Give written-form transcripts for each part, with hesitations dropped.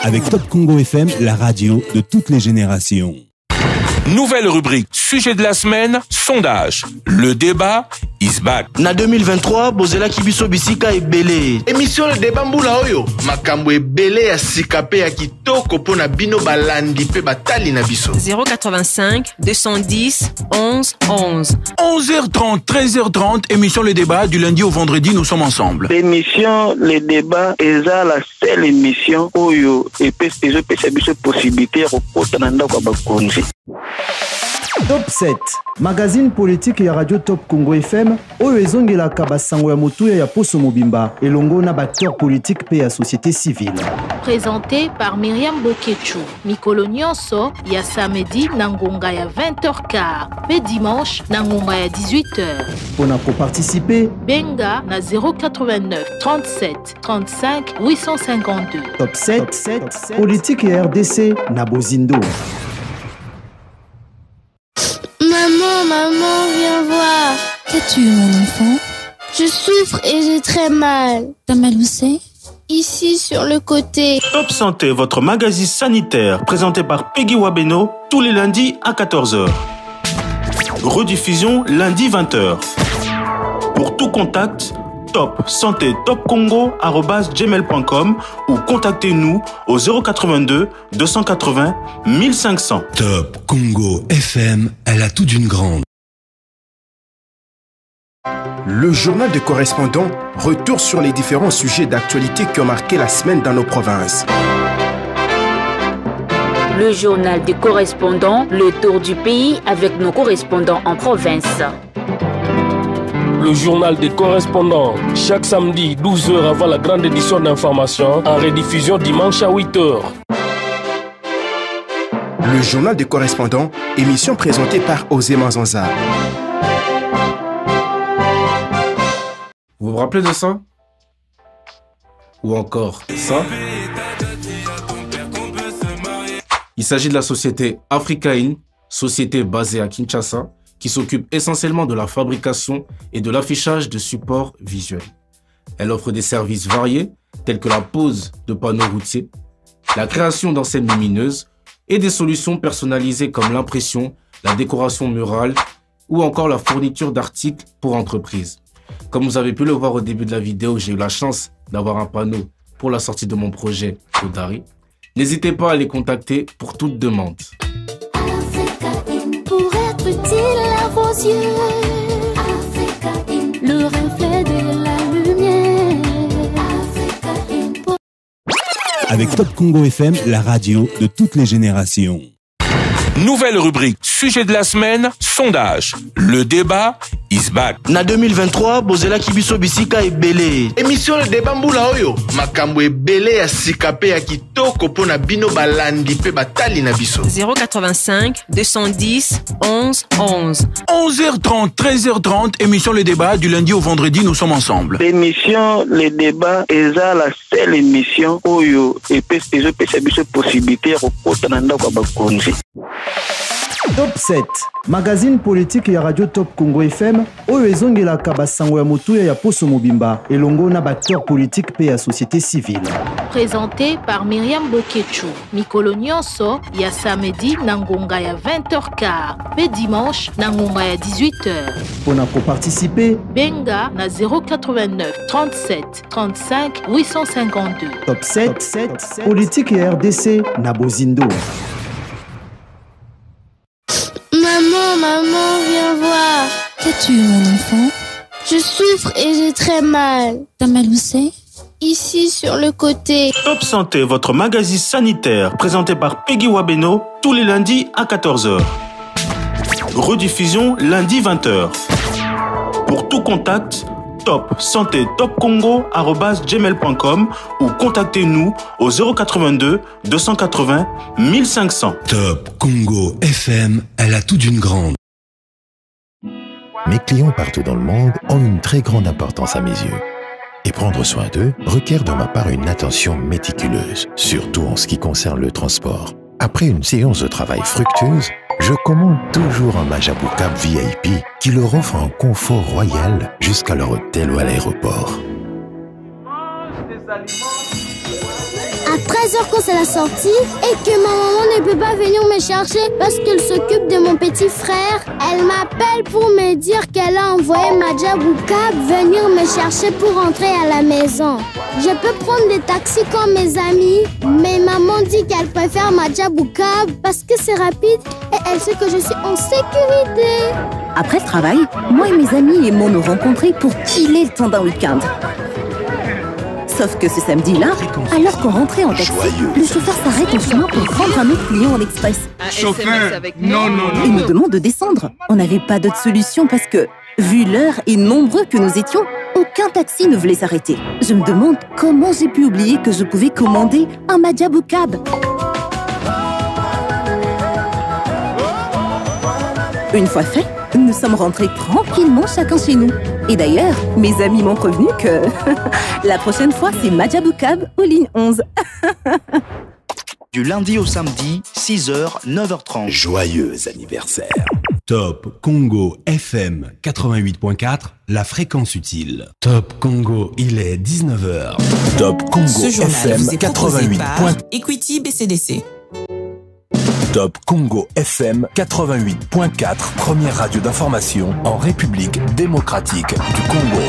Avec Top Congo FM, la radio de toutes les générations. Nouvelle rubrique, sujet de la semaine, sondage. Le débat is back. Na 2023, bozela kibiso bisika ebele. Émission le débat mbula oyo. Makambo ebele ya sikape ya kitoko pona bino balandi pe batali na biso. 085 210 11 11. 11h30, 13h30, émission le débat du lundi au vendredi, nous sommes ensemble. L'émission le débat est la seule émission oyo et pesa biso possibilité ya kokota na ndako ya bakonzi. Top 7, magazine politique ya Radio Top Congo FM, oyo ezongelaka basango ya motuya ya Poso Mobimba, elongo na acteur politique pe ya société civile. Présenté par Myriam Bokechu, Mikolo Nyonso, ya samedi na ngonga ya 20h15, pe dimanche na ngonga ya 18h. Pona ko participer, benga na 089 37 35 852. Top 7, politique ya RDC na Bozindo. Maman, viens voir. Qu'as-tu, mon enfant? Je souffre et j'ai très mal. T'as mal où c'est? Ici, sur le côté. Top Santé, votre magazine sanitaire, présenté par Peggy Wabeno, tous les lundis à 14h. Rediffusion lundi 20h. Pour tout contact, Top Santé Top Congo@gmail.com ou contactez-nous au 082 280 1500. Top Congo FM, elle a tout d'une grande. Le journal des correspondants, retour sur les différents sujets d'actualité qui ont marqué la semaine dans nos provinces. Le journal des correspondants, le tour du pays avec nos correspondants en province. Le journal des correspondants, chaque samedi 12h avant la grande édition d'information, en rediffusion dimanche à 8h. Le journal des correspondants, émission présentée par Osé Manzanza. Vous vous rappelez de ça? Ou encore ça? Il s'agit de la société Africaine, société basée à Kinshasa, qui s'occupe essentiellement de la fabrication et de l'affichage de supports visuels. Elle offre des services variés, tels que la pose de panneaux routiers, la création d'enseignes lumineuses et des solutions personnalisées comme l'impression, la décoration murale ou encore la fourniture d'articles pour entreprises. Comme vous avez pu le voir au début de la vidéo, j'ai eu la chance d'avoir un panneau pour la sortie de mon projet au Dari. N'hésitez pas à les contacter pour toute demande. Vos yeux, le reflet de la lumière. Avec Top Congo FM, la radio de toutes les générations. Nouvelle rubrique, sujet de la semaine, sondage. Le débat is back. Na 2023, bozela kibiso bisika ebele. Émission le débat mbula oyo. Makambo ebele ya sikape ya kitoko pona bino balandi pe batali na biso. 085 210 11 11. 11h30, 13h30, émission le débat du lundi au vendredi, nous sommes ensemble. L'émission le débat est la seule émission oyo et pesa biso possibilité ya kokota na ndako ya bakonzi. Top 7, magazine politique ya Radio Top Congo FM, oyo ezongelaka basango ya motuya ya Poso Mobimba, elongo na acteur politique pe ya société civile. Présenté par Myriam Bokechu, Mikolo Nyonso, ya samedi na ngonga ya 20h15, pe dimanche na ngonga ya 18h. Pona ko participer, benga na 089 37 35 852. Top 7, politique ya RDC na Bozindo. Maman, viens voir. Qu'as-tu, mon enfant? Je souffre et j'ai très mal. T'as mal où c'est? Ici, sur le côté. Top Santé, votre magazine sanitaire, présenté par Peggy Wabeno, tous les lundis à 14h. Rediffusion lundi 20h. Pour tout contact, Top Santé Top Congo@gmail.com ou contactez-nous au 082 280 1500. Top Congo FM, elle a tout d'une grande. Mes clients partout dans le monde ont une très grande importance à mes yeux. Et prendre soin d'eux requiert de ma part une attention méticuleuse, surtout en ce qui concerne le transport. Après une séance de travail fructueuse, je commande toujours un Majabou Cab VIP qui leur offre un confort royal jusqu'à leur hôtel ou à l'aéroport. À 13h quand c'est la sortie et que ma maman ne peut pas venir me chercher parce qu'elle s'occupe de mon petit frère. Elle m'appelle pour me dire qu'elle a envoyé Madja Boukab venir me chercher pour rentrer à la maison. Je peux prendre des taxis comme mes amis, mais maman dit qu'elle préfère Madja Boukab parce que c'est rapide et elle sait que je suis en sécurité. Après le travail, moi et mes amis aimons nous rencontrer pour chiller le temps d'un week-end. Sauf que ce samedi-là, alors qu'on rentrait en taxi, le chauffeur s'arrête en chemin pour prendre un autre client en express. Chauffeur, non. Et nous demande de descendre. On n'avait pas d'autre solution parce que, vu l'heure et nombreux que nous étions, aucun taxi ne voulait s'arrêter. Je me demande comment j'ai pu oublier que je pouvais commander un Madja Boukab. Une fois fait, nous sommes rentrés tranquillement chacun chez nous. Et d'ailleurs, mes amis m'ont prévenu que la prochaine fois, c'est Madja Boukab aux lignes 11. Du lundi au samedi, 6h, 9h30. Joyeux anniversaire. Top Congo FM 88.4, la fréquence utile. Top Congo, il est 19h. Top Congo FM 88.4. Equity BCDC. Top Congo FM 88.4, première radio d'information en République démocratique du Congo.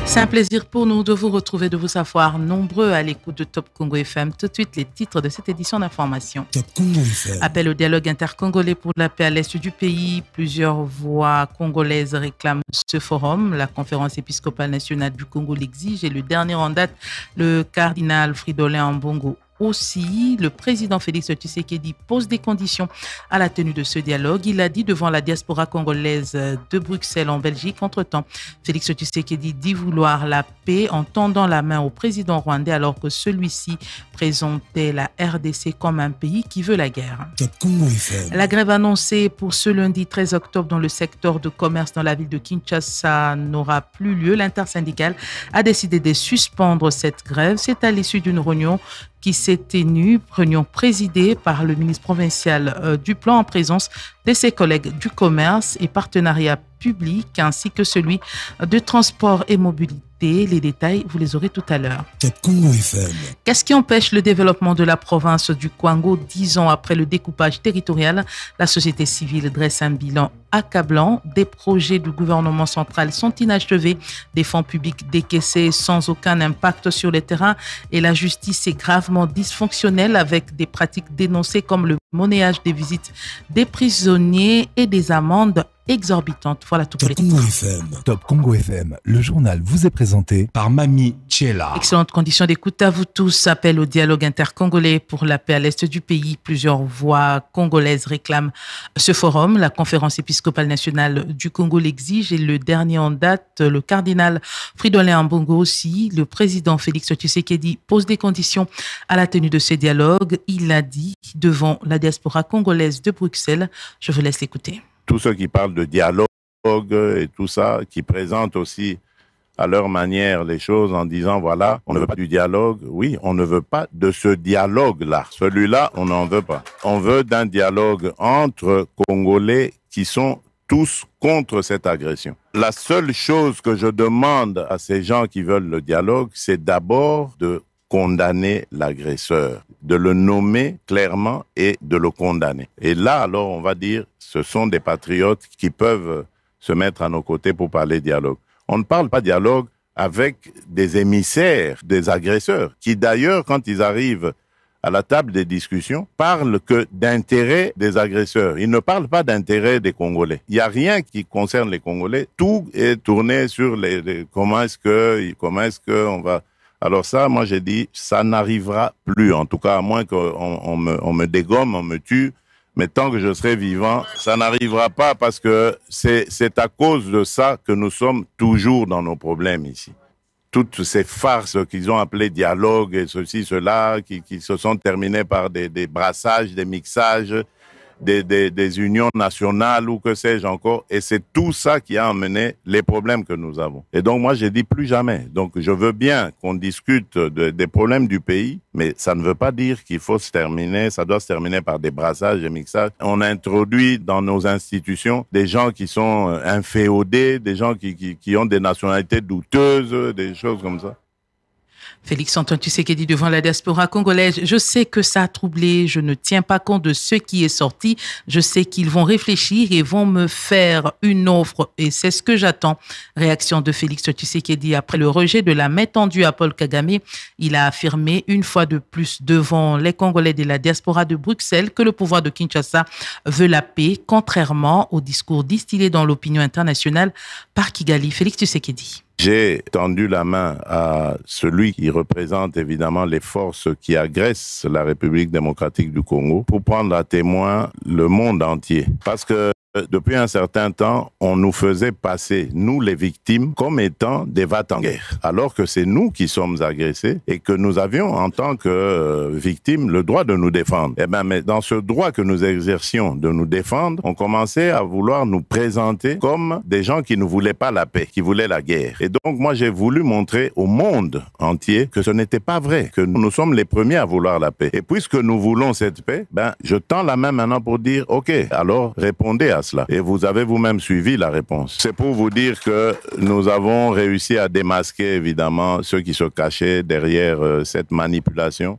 C'est un plaisir pour nous de vous retrouver, de vous savoir nombreux à l'écoute de Top Congo FM. Tout de suite, les titres de cette édition d'information. Top Congo FM. Appel au dialogue intercongolais pour la paix à l'est du pays. Plusieurs voix congolaises réclament ce forum. La conférence épiscopale nationale du Congo l'exige et le dernier en date, le cardinal Fridolin Ambongo. Aussi, le président Félix Tshisekedi pose des conditions à la tenue de ce dialogue. Il a dit devant la diaspora congolaise de Bruxelles en Belgique. Entre-temps, Félix Tshisekedi dit vouloir la paix en tendant la main au président rwandais alors que celui-ci présentait la RDC comme un pays qui veut la guerre. Top Congo FM. La grève annoncée pour ce lundi 13 octobre dans le secteur de commerce dans la ville de Kinshasa n'aura plus lieu. L'intersyndicale a décidé de suspendre cette grève. C'est à l'issue d'une réunion qui s'est tenue, réunion présidée par le ministre provincial du Plan en présence de ses collègues du commerce et partenariat public ainsi que celui de transport et mobilité. Les détails, vous les aurez tout à l'heure. Top Congo FM. Qu'est-ce qui empêche le développement de la province du Kwango 10 ans après le découpage territorial? La société civile dresse un bilan accablant. Des projets du gouvernement central sont inachevés, des fonds publics décaissés sans aucun impact sur le terrain et la justice est gravement dysfonctionnelle avec des pratiques dénoncées comme le monnayage des visites des prisonniers et des amendes exorbitantes. Voilà tout pour les titres. Top Congo FM, le journal vous est présenté par Mami Tchela. Excellentes conditions d'écoute à vous tous. Appel au dialogue intercongolais pour la paix à l'est du pays. Plusieurs voix congolaises réclament ce forum. La conférence épiscopale nationale du Congo l'exige et le dernier en date, le cardinal Fridolin Ambongo aussi. Le président Félix Tshisekedi pose des conditions à la tenue de ce dialogue. Il l'a dit devant la diaspora congolaise de Bruxelles. Je vous laisse l'écouter. Tous ceux qui parlent de dialogue et tout ça, qui présentent aussi à leur manière les choses en disant voilà, on ne veut pas du dialogue. Oui, on ne veut pas de ce dialogue-là. Celui-là, on n'en veut pas. On veut d'un dialogue entre Congolais qui sont tous contre cette agression. La seule chose que je demande à ces gens qui veulent le dialogue, c'est d'abord de condamner l'agresseur, de le nommer clairement et de le condamner. Et là, alors, on va dire, ce sont des patriotes qui peuvent se mettre à nos côtés pour parler dialogue. On ne parle pas dialogue avec des émissaires, des agresseurs, qui d'ailleurs, quand ils arrivent à la table des discussions, parlent que d'intérêt des agresseurs. Ils ne parlent pas d'intérêt des Congolais. Il n'y a rien qui concerne les Congolais. Tout est tourné sur comment est-ce que on va... Alors ça, moi j'ai dit, ça n'arrivera plus, en tout cas à moins qu'on me dégomme, on me tue, mais tant que je serai vivant, ça n'arrivera pas parce que c'est à cause de ça que nous sommes toujours dans nos problèmes ici. Toutes ces farces qu'ils ont appelées dialogue et ceci, cela, qui se sont terminées par des brassages, des mixages, des unions nationales ou que sais-je encore. Et c'est tout ça qui a amené les problèmes que nous avons. Et donc moi, j'ai dit plus jamais. Donc je veux bien qu'on discute des problèmes du pays, mais ça ne veut pas dire qu'il faut se terminer, ça doit se terminer par des brassages, des mixages. On a introduit dans nos institutions des gens qui sont inféodés, des gens qui ont des nationalités douteuses, des choses comme ça. Félix-Antoine Tshisekedi devant la diaspora congolaise. Je sais que ça a troublé, je ne tiens pas compte de ce qui est sorti. Je sais qu'ils vont réfléchir et vont me faire une offre et c'est ce que j'attends. Réaction de Félix Tshisekedi après le rejet de la main tendue à Paul Kagame. Il a affirmé une fois de plus devant les Congolais de la diaspora de Bruxelles que le pouvoir de Kinshasa veut la paix, contrairement au discours distillé dans l'opinion internationale par Kigali. Félix Tshisekedi. J'ai tendu la main à celui qui représente évidemment les forces qui agressent la République démocratique du Congo pour prendre à témoin le monde entier. Parce que depuis un certain temps, on nous faisait passer, nous les victimes, comme étant des va-t-en-guerre. Alors que c'est nous qui sommes agressés et que nous avions en tant que victimes le droit de nous défendre. Eh bien, mais dans ce droit que nous exercions de nous défendre, on commençait à vouloir nous présenter comme des gens qui ne voulaient pas la paix, qui voulaient la guerre. Et donc, moi, j'ai voulu montrer au monde entier que ce n'était pas vrai, que nous sommes les premiers à vouloir la paix. Et puisque nous voulons cette paix, je tends la main maintenant pour dire, OK, alors répondez à cela. Et vous avez vous-même suivi la réponse. C'est pour vous dire que nous avons réussi à démasquer, évidemment, ceux qui se cachaient derrière cette manipulation.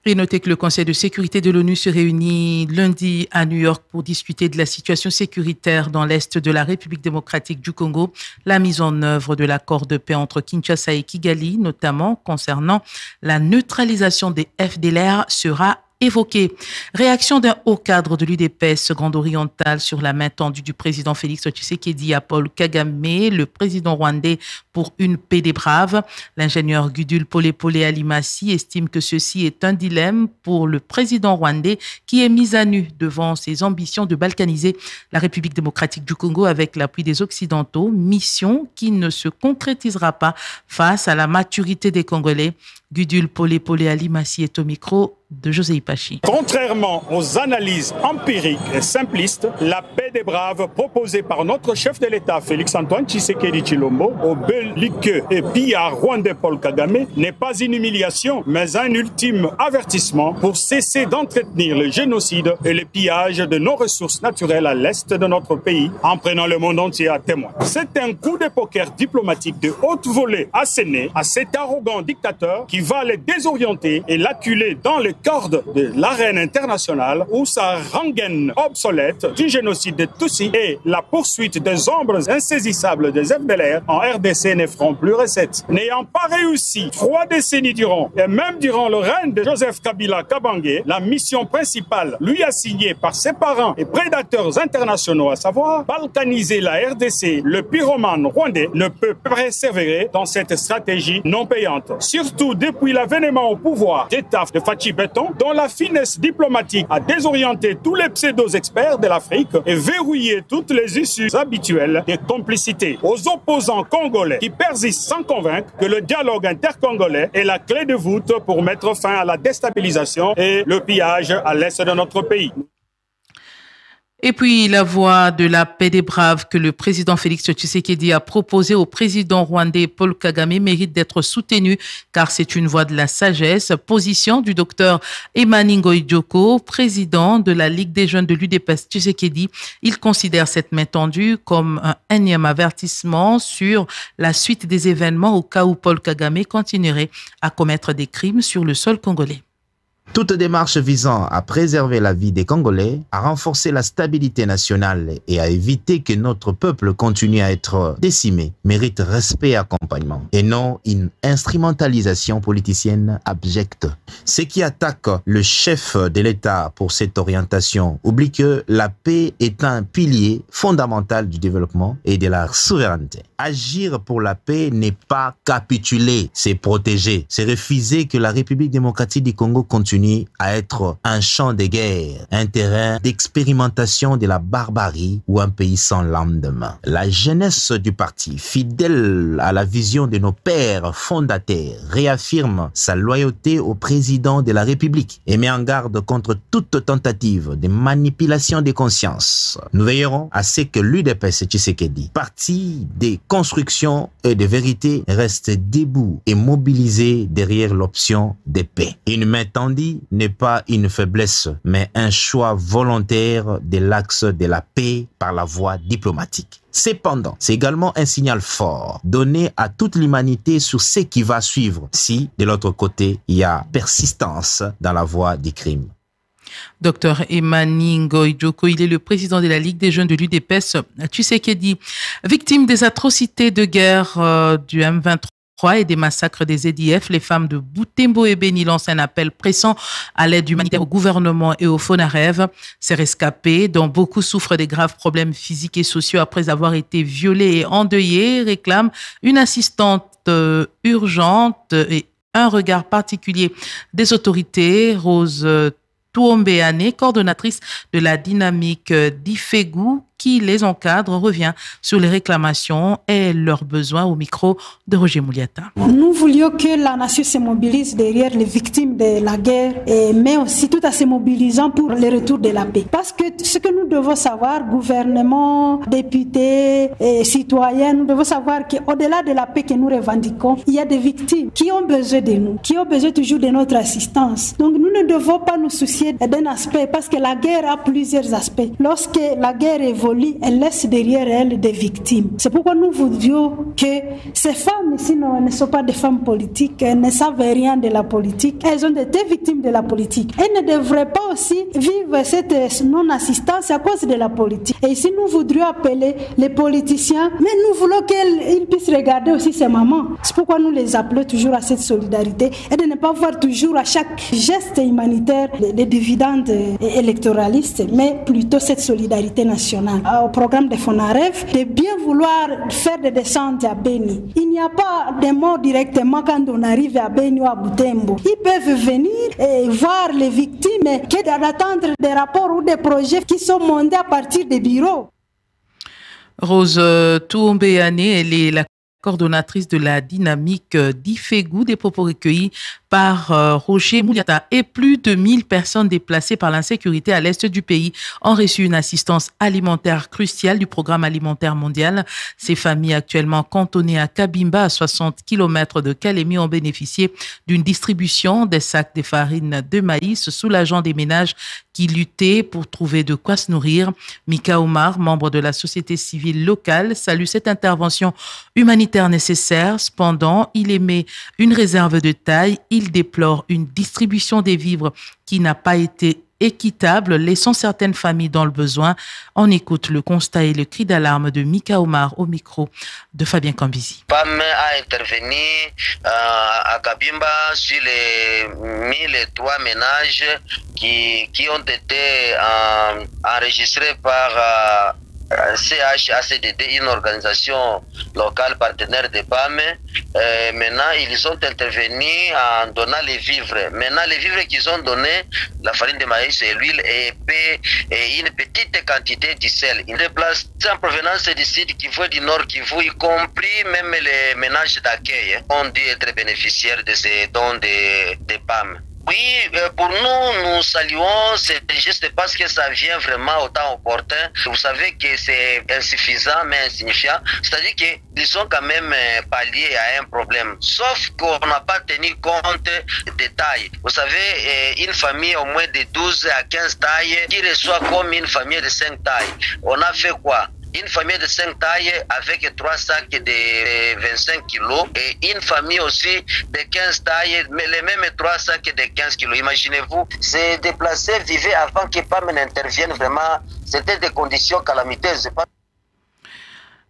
Et notez que le Conseil de sécurité de l'ONU se réunit lundi à New York pour discuter de la situation sécuritaire dans l'est de la République démocratique du Congo. La mise en œuvre de l'accord de paix entre Kinshasa et Kigali, notamment concernant la neutralisation des FDLR, sera évoqué. Réaction d'un haut cadre de l'UDPS Grande Orientale sur la main tendue du président Félix Tshisekedi à Paul Kagame, le président rwandais pour une paix des braves. L'ingénieur Gudule Pole Alimassi estime que ceci est un dilemme pour le président rwandais qui est mis à nu devant ses ambitions de balkaniser la République démocratique du Congo avec l'appui des Occidentaux, mission qui ne se concrétisera pas face à la maturité des Congolais. Gudule Pole Alimassi est au micro de José Ipachi. Contrairement aux analyses empiriques et simplistes, la paix des braves proposée par notre chef de l'État Félix-Antoine Tshisekedi Tshilombo au belliqueux et pillard rwandais Paul Kagame n'est pas une humiliation, mais un ultime avertissement pour cesser d'entretenir le génocide et le pillage de nos ressources naturelles à l'est de notre pays en prenant le monde entier à témoin. C'est un coup de poker diplomatique de haute volée asséné à cet arrogant dictateur qui va les désorienter et l'acculer dans les cordes de l'arène internationale où sa rengaine obsolète du génocide des Tutsis et la poursuite des ombres insaisissables des FDLR en RDC ne feront plus recette. N'ayant pas réussi 3 décennies durant et même durant le règne de Joseph Kabila Kabange, la mission principale lui assignée par ses parents et prédateurs internationaux, à savoir balkaniser la RDC, le pyromane rwandais ne peut persévérer dans cette stratégie non payante. Surtout depuis l'avènement au pouvoir d'État de Fachi Beton, dont la finesse diplomatique a désorienté tous les pseudo-experts de l'Afrique et verrouillé toutes les issues habituelles des complicités. Aux opposants congolais qui persistent sans convaincre que le dialogue intercongolais est la clé de voûte pour mettre fin à la déstabilisation et le pillage à l'est de notre pays. Et puis, la voie de la paix des braves que le président Félix Tshisekedi a proposée au président rwandais Paul Kagame mérite d'être soutenue car c'est une voie de la sagesse. Position du docteur Emani Ngoyi Djoko, président de la Ligue des jeunes de l'UDPS Tshisekedi. Il considère cette main tendue comme un énième avertissement sur la suite des événements au cas où Paul Kagame continuerait à commettre des crimes sur le sol congolais. Toute démarche visant à préserver la vie des Congolais, à renforcer la stabilité nationale et à éviter que notre peuple continue à être décimé mérite respect et accompagnement, et non une instrumentalisation politicienne abjecte. Ceux qui attaquent le chef de l'État pour cette orientation oublient que la paix est un pilier fondamental du développement et de la souveraineté. Agir pour la paix n'est pas capituler, c'est protéger, c'est refuser que la République démocratique du Congo continue à être un champ de guerre, un terrain d'expérimentation de la barbarie ou un pays sans lendemain. La jeunesse du parti, fidèle à la vision de nos pères fondateurs, réaffirme sa loyauté au président de la République et met en garde contre toute tentative de manipulation des consciences. Nous veillerons à ce que l'UDPS Tshisekedi, parti des constructions et des vérités, reste debout et mobilisé derrière l'option de paix. Une main tendue n'est pas une faiblesse, mais un choix volontaire de l'axe de la paix par la voie diplomatique. Cependant, c'est également un signal fort donné à toute l'humanité sur ce qui va suivre si, de l'autre côté, il y a persistance dans la voie du crime. Dr Emani Ngoy Djoko, il est le président de la Ligue des jeunes de l'UDPS Tshisekedi. Victime des atrocités de guerre du M23 et des massacres des ZDF, les femmes de Butembo et Beni lancent un appel pressant à l'aide humanitaire au gouvernement et au FONAREV. Ces rescapés, dont beaucoup souffrent des graves problèmes physiques et sociaux après avoir été violés et endeuillés, réclament une assistance urgente et un regard particulier des autorités. Rose Touombeane, coordonnatrice de la dynamique d'Ifegu, qui les encadre, revient sur les réclamations et leurs besoins au micro de Roger Mouliata. Nous voulions que la nation se mobilise derrière les victimes de la guerre, mais aussi tout en se mobilisant pour le retour de la paix. Parce que ce que nous devons savoir, gouvernement, députés, et citoyens, nous devons savoir qu'au-delà de la paix que nous revendiquons, il y a des victimes qui ont besoin de nous, qui ont besoin toujours de notre assistance. Donc nous ne devons pas nous soucier d'un aspect, parce que la guerre a plusieurs aspects. Lorsque la guerre évolue, elle laisse derrière elle des victimes. C'est pourquoi nous voudrions que ces femmes ici ne sont pas des femmes politiques, elles ne savent rien de la politique, elles ont été victimes de la politique. Elles ne devraient pas aussi vivre cette non-assistance à cause de la politique. Et ici, nous voudrions appeler les politiciens, mais nous voulons qu'ils puissent regarder aussi ces mamans. C'est pourquoi nous les appelons toujours à cette solidarité et de ne pas voir toujours à chaque geste humanitaire des dividendes électoralistes, mais plutôt cette solidarité nationale. Au programme de FONAREV, de bien vouloir faire des descentes à Beni. Il n'y a pas de morts directement quand on arrive à Beni ou à Butembo. Ils peuvent venir et voir les victimes que d'attendre des rapports ou des projets qui sont montés à partir des bureaux. Rose Touombeane, elle est la coordonnatrice de la dynamique d'Ifegu, des propos recueillis par Roger Mouliata. Et plus de 1000 personnes déplacées par l'insécurité à l'est du pays ont reçu une assistance alimentaire cruciale du programme alimentaire mondial. Ces familles actuellement cantonnées à Kabimba, à 60 km de Kalemi, ont bénéficié d'une distribution des sacs de farine de maïs, soulageant des ménages qui luttaient pour trouver de quoi se nourrir. Mika Omar, membre de la société civile locale, salue cette intervention humanitaire nécessaire. Cependant, il émet une réserve de taille. Il déplore une distribution des vivres qui n'a pas été équitable, laissant certaines familles dans le besoin. On écoute le constat et le cri d'alarme de Mika Omar au micro de Fabien Cambizi. PAM a intervenu à Kabimba sur les 1003 ménages qui ont été enregistrés par CHACDD, une organisation locale partenaire de PAM. Maintenant, ils ont intervenu en donnant les vivres. Maintenant, les vivres qu'ils ont donnés, la farine de maïs et l'huile et une petite quantité de sel. Ils déplacent en provenance du sud Kivu, du nord Kivu, y compris même les ménages d'accueil, ont dû être bénéficiaires de ces dons de PAM. Oui, pour nous saluons ce geste parce que ça vient vraiment au temps opportun. Vous savez que c'est insuffisant mais insignifiant. C'est-à-dire qu'ils sont quand même palliés à un problème. Sauf qu'on n'a pas tenu compte des tailles. Vous savez, une famille au moins de 12 à 15 tailles qui reçoit comme une famille de 5 tailles. On a fait quoi? Une famille de 5 tailles avec 3 sacs de 25 kilos et une famille aussi de 15 tailles, mais les mêmes 3 sacs de 15 kilos. Imaginez-vous, ces déplacés vivaient avant que PAM n'intervienne vraiment. C'était des conditions calamiteuses.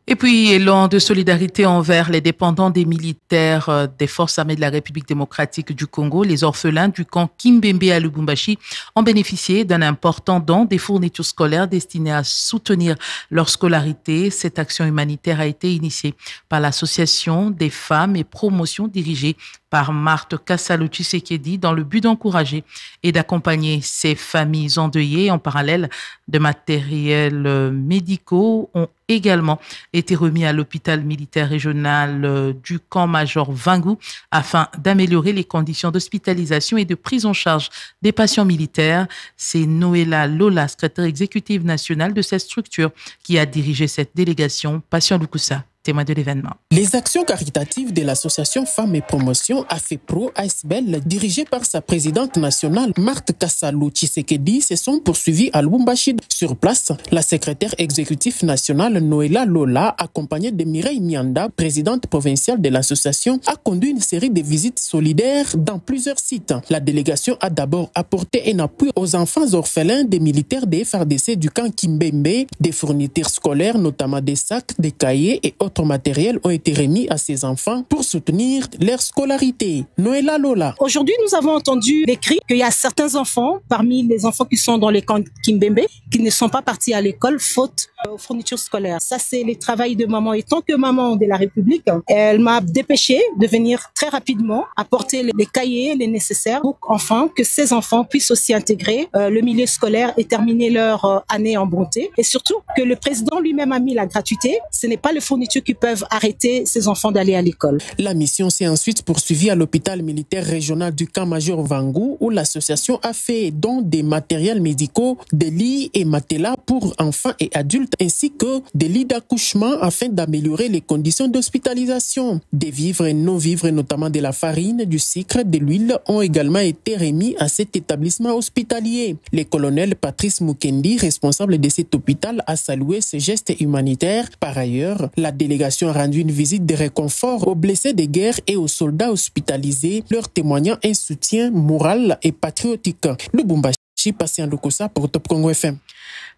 Et puis, élan de solidarité envers les dépendants des militaires des forces armées de la République démocratique du Congo, les orphelins du camp Kimbembe à Lubumbashi ont bénéficié d'un important don des fournitures scolaires destinées à soutenir leur scolarité. Cette action humanitaire a été initiée par l'Association des femmes et promotion dirigée par Marthe Kassalo Tshisekedi dans le but d'encourager et d'accompagner ces familles endeuillées. En parallèle, de matériels médicaux ont également été remis à l'hôpital militaire régional du camp Major Vangou afin d'améliorer les conditions d'hospitalisation et de prise en charge des patients militaires. C'est Noëlla Lola, secrétaire exécutive nationale de cette structure, qui a dirigé cette délégation. Patient Lukusa. témoin de l'événement. Les actions caritatives de l'association Femmes et Promotion AFEPRO ASBEL, dirigée par sa présidente nationale Marthe Kassalou Tshisekedi, se sont poursuivies à Lubumbashi. Sur place, la secrétaire exécutive nationale Noëlla Lola, accompagnée de Mireille Mianda, présidente provinciale de l'association, a conduit une série de visites solidaires dans plusieurs sites. La délégation a d'abord apporté un appui aux enfants orphelins des militaires des FARDC du camp Kimbembe. Des fournitures scolaires, notamment des sacs, des cahiers et autres matériels ont été remis à ces enfants pour soutenir leur scolarité. Noëlla Lola. Aujourd'hui, nous avons entendu les cris qu'il y a certains enfants, parmi les enfants qui sont dans les camps Kimbembe, qui ne sont pas partis à l'école faute aux fournitures scolaires. Ça, c'est le travail de maman. Et tant que maman de la République, elle m'a dépêché de venir très rapidement apporter les cahiers, les nécessaires pour enfin que ces enfants puissent aussi intégrer le milieu scolaire et terminer leur année en bonté. Et surtout que le président lui-même a mis la gratuité. Ce n'est pas les fournitures qui peuvent arrêter ces enfants d'aller à l'école. La mission s'est ensuite poursuivie à l'hôpital militaire régional du camp Major Vangou, où l'association a fait don des matériels médicaux, des lits et matelas pour enfants et adultes, ainsi que des lits d'accouchement afin d'améliorer les conditions d'hospitalisation. Des vivres et non-vivres, notamment de la farine, du sucre, de l'huile, ont également été remis à cet établissement hospitalier. Le colonel Patrice Mukendi, responsable de cet hôpital, a salué ces gestes humanitaires. Par ailleurs, la délégation a rendu une visite de réconfort aux blessés de guerre et aux soldats hospitalisés, leur témoignant un soutien moral et patriotique. Lubumbashi, Patient Lokosa pour Top Congo FM.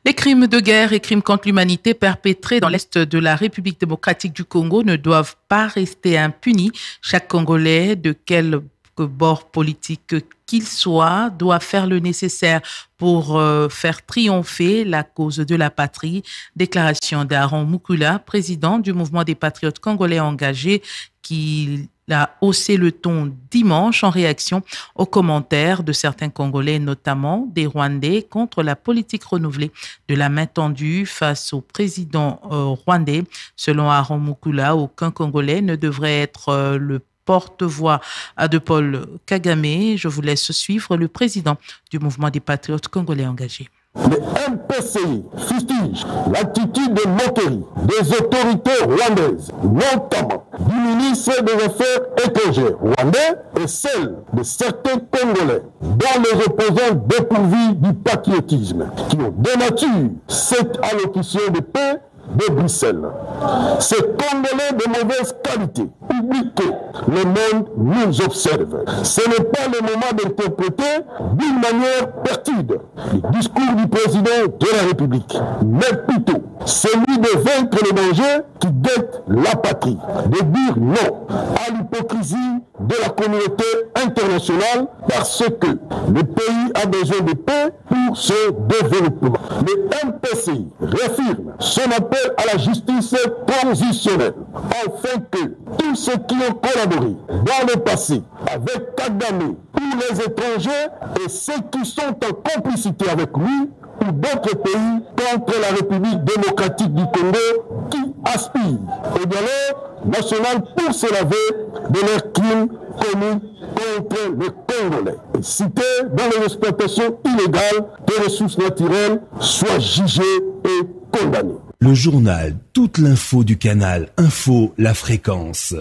Les crimes de guerre et crimes contre l'humanité perpétrés dans l'Est de la République démocratique du Congo ne doivent pas rester impunis. Chaque Congolais, de quel bord politique qu'il soit, doit faire le nécessaire pour faire triompher la cause de la patrie. Déclaration d'Aaron Mukula, président du mouvement des patriotes congolais engagés, qui a haussé le ton dimanche en réaction aux commentaires de certains Congolais, notamment des Rwandais, contre la politique renouvelée de la main tendue face au président rwandais. Selon Aaron Mukula, aucun Congolais ne devrait être le porte-voix de Paul Kagame. Je vous laisse suivre le président du mouvement des patriotes congolais engagés. Le MPCI fustige l'attitude de moquerie des autorités rwandaises, notamment du ministre des Affaires étrangères rwandais et celle de certains Congolais, dont les opposants dépourvus du patriotisme, qui ont dénaturé cette allocution de paix de Bruxelles. Ces Congolais de mauvaise qualité, publiés, le monde nous observe. Ce n'est pas le moment d'interpréter d'une manière perfide le discours du président de la République, mais plutôt celui de vaincre les dangers qui guettent la patrie, de dire non à l'hypocrisie de la communauté internationale parce que le pays a besoin de paix pour se développement. Le MPCI réaffirme son appel à la justice transitionnelle afin que tous ceux qui ont collaboré dans le passé avec Kagame pour les étrangers et ceux qui sont en complicité avec lui ou d'autres pays contre la République démocratique du Congo qui aspirent au dialogue national pour se laver de leurs crimes commis contre les Congolais et cités dans les exploitations illégales des ressources naturelles soient jugés et condamnés. Le journal, toute l'info du canal Info, la fréquence,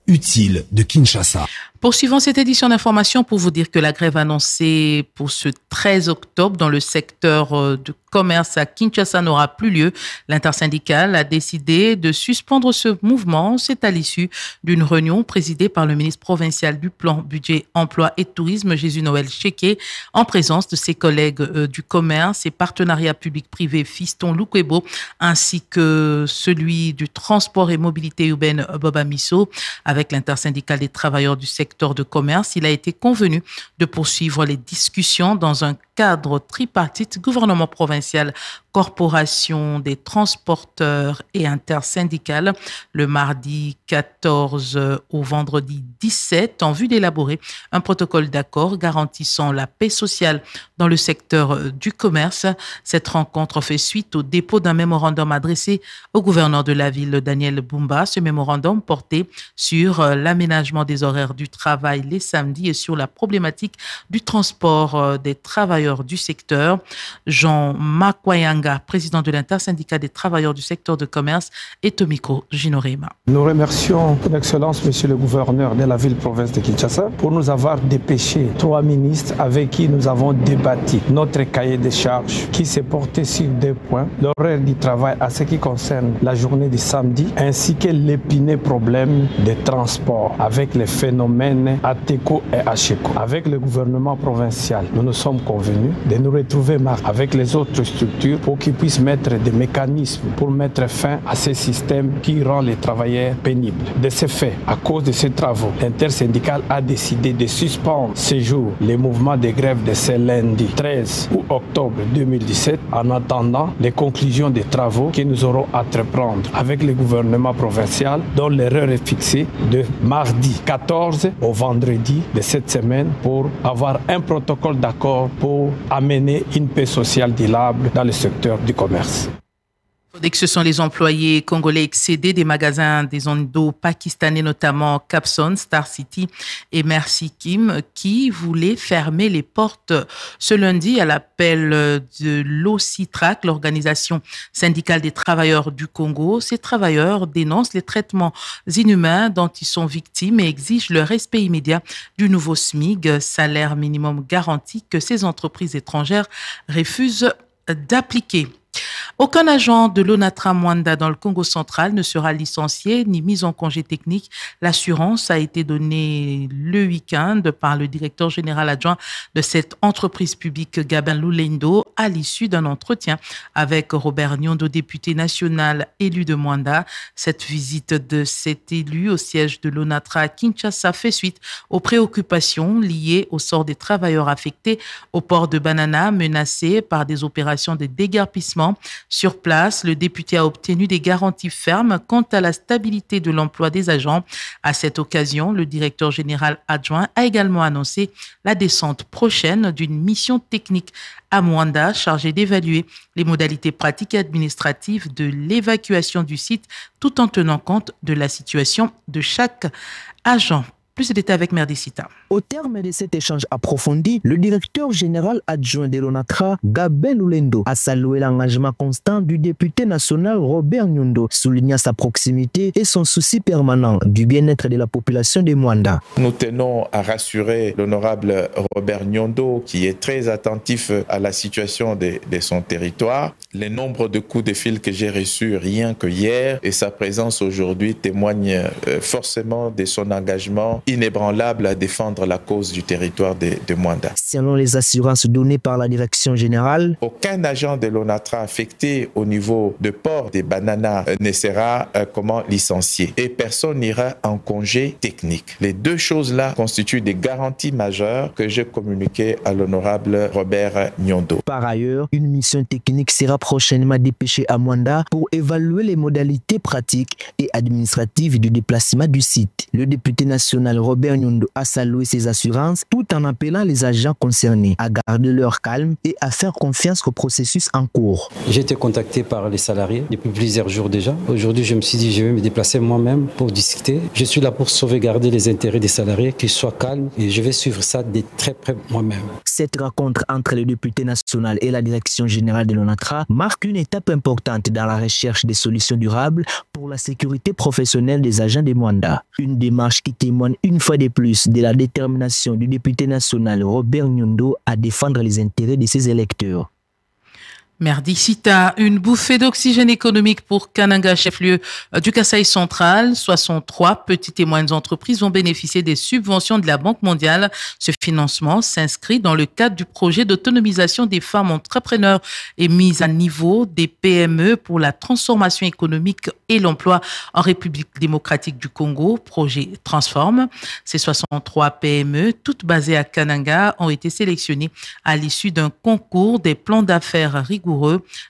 utile de Kinshasa. Poursuivons cette édition d'information pour vous dire que la grève annoncée pour ce 13 octobre dans le secteur de commerce à Kinshasa n'aura plus lieu. L'intersyndicale a décidé de suspendre ce mouvement. C'est à l'issue d'une réunion présidée par le ministre provincial du Plan, Budget, Emploi et Tourisme, Jésus-Noël Cheké, en présence de ses collègues du commerce et partenariat public-privé Fiston Lukwebo, ainsi que celui du transport et mobilité urbaine Boba Misso, avec l'intersyndicale des travailleurs du secteur de commerce. Il a été convenu de poursuivre les discussions dans un cadre tripartite, gouvernement provincial, corporation des transporteurs et intersyndicales, le mardi 14 au vendredi 17, en vue d'élaborer un protocole d'accord garantissant la paix sociale dans le secteur du commerce. Cette rencontre fait suite au dépôt d'un mémorandum adressé au gouverneur de la ville, Daniel Bumba. Ce mémorandum portait sur l'aménagement des horaires du travail les samedis et sur la problématique du transport des travailleurs du secteur. Jean Makwayang Kananga, président de l'intersyndicat des travailleurs du secteur de commerce, est au micro Ginorema. Nous remercions Son Excellence, Monsieur le gouverneur de la ville-province de Kinshasa, pour nous avoir dépêché 3 ministres avec qui nous avons débattu notre cahier de charges qui s'est porté sur 2 points. L'horaire du travail à ce qui concerne la journée du samedi, ainsi que l'épineux problème des transports avec les phénomènes ATECO et HECO. Avec le gouvernement provincial, nous nous sommes convenus de nous retrouver avec les autres structures pour qu'ils puissent mettre des mécanismes pour mettre fin à ces systèmes qui rendent les travailleurs pénibles. De ce fait, à cause de ces travaux, l'intersyndical a décidé de suspendre ce jour les mouvements de grève de ce lundi 13 octobre 2017 en attendant les conclusions des travaux que nous aurons à entreprendre avec le gouvernement provincial dont l'heure est fixée de mardi 14 au vendredi de cette semaine pour avoir un protocole d'accord pour amener une paix sociale durable dans le secteur du commerce. Dès que ce sont les employés congolais excédés des magasins des Indo-Pakistanais, notamment Capson, Star City et Merci Kim, qui voulaient fermer les portes ce lundi à l'appel de l'OCITRAC, l'organisation syndicale des travailleurs du Congo. Ces travailleurs dénoncent les traitements inhumains dont ils sont victimes et exigent le respect immédiat du nouveau SMIG, salaire minimum garanti, que ces entreprises étrangères refusent d'appliquer. Aucun agent de l'ONATRA Mwanda dans le Congo central ne sera licencié ni mis en congé technique. L'assurance a été donnée le week-end par le directeur général adjoint de cette entreprise publique, Gabin Lulendo, à l'issue d'un entretien avec Robert Nyondo, député national élu de Mwanda. Cette visite de cet élu au siège de l'ONATRA à Kinshasa fait suite aux préoccupations liées au sort des travailleurs affectés au port de Banana, menacés par des opérations de déguerpissement. Sur place, le député a obtenu des garanties fermes quant à la stabilité de l'emploi des agents. À cette occasion, le directeur général adjoint a également annoncé la descente prochaine d'une mission technique à Mwanda chargée d'évaluer les modalités pratiques et administratives de l'évacuation du site tout en tenant compte de la situation de chaque agent. Plus de détails avec Merdicita. Au terme de cet échange approfondi, le directeur général adjoint de l'ONATRA, Gabin Lulendo, a salué l'engagement constant du député national Robert Nyondo, soulignant sa proximité et son souci permanent du bien-être de la population de Mwanda. Nous tenons à rassurer l'honorable Robert Nyondo, qui est très attentif à la situation de son territoire. Le nombre de coups de fil que j'ai reçus rien que hier et sa présence aujourd'hui témoignent forcément de son engagement inébranlable à défendre la cause du territoire de Mwanda. Selon les assurances données par la direction générale, aucun agent de l'ONATRA affecté au niveau de port des Bananas ne sera licencié et personne n'ira en congé technique. Les deux choses-là constituent des garanties majeures que j'ai communiquées à l'honorable Robert Nyondo. Par ailleurs, une mission technique sera prochainement dépêchée à Mwanda pour évaluer les modalités pratiques et administratives du déplacement du site. Le député national Robert Nyondo a salué ses assurances tout en appelant les agents concernés à garder leur calme et à faire confiance au processus en cours. J'ai été contacté par les salariés depuis plusieurs jours déjà. Aujourd'hui, je me suis dit je vais me déplacer moi-même pour discuter. Je suis là pour sauvegarder les intérêts des salariés, qu'ils soient calmes et je vais suivre ça de très près moi-même. Cette rencontre entre le député national et la direction générale de l'ONATRA marque une étape importante dans la recherche des solutions durables pour la sécurité professionnelle des agents de Mwanda. Une démarche qui témoigne une fois de plus de la détermination du député national Robert Nyondo à défendre les intérêts de ses électeurs. Merdicita, une bouffée d'oxygène économique pour Kananga, chef-lieu du Kasaï central. 63 petites et moyennes entreprises vont bénéficier des subventions de la Banque mondiale. Ce financement s'inscrit dans le cadre du projet d'autonomisation des femmes entrepreneurs et mise à niveau des PME pour la transformation économique et l'emploi en République démocratique du Congo, projet Transforme. Ces 63 PME, toutes basées à Kananga, ont été sélectionnées à l'issue d'un concours des plans d'affaires rigoureux.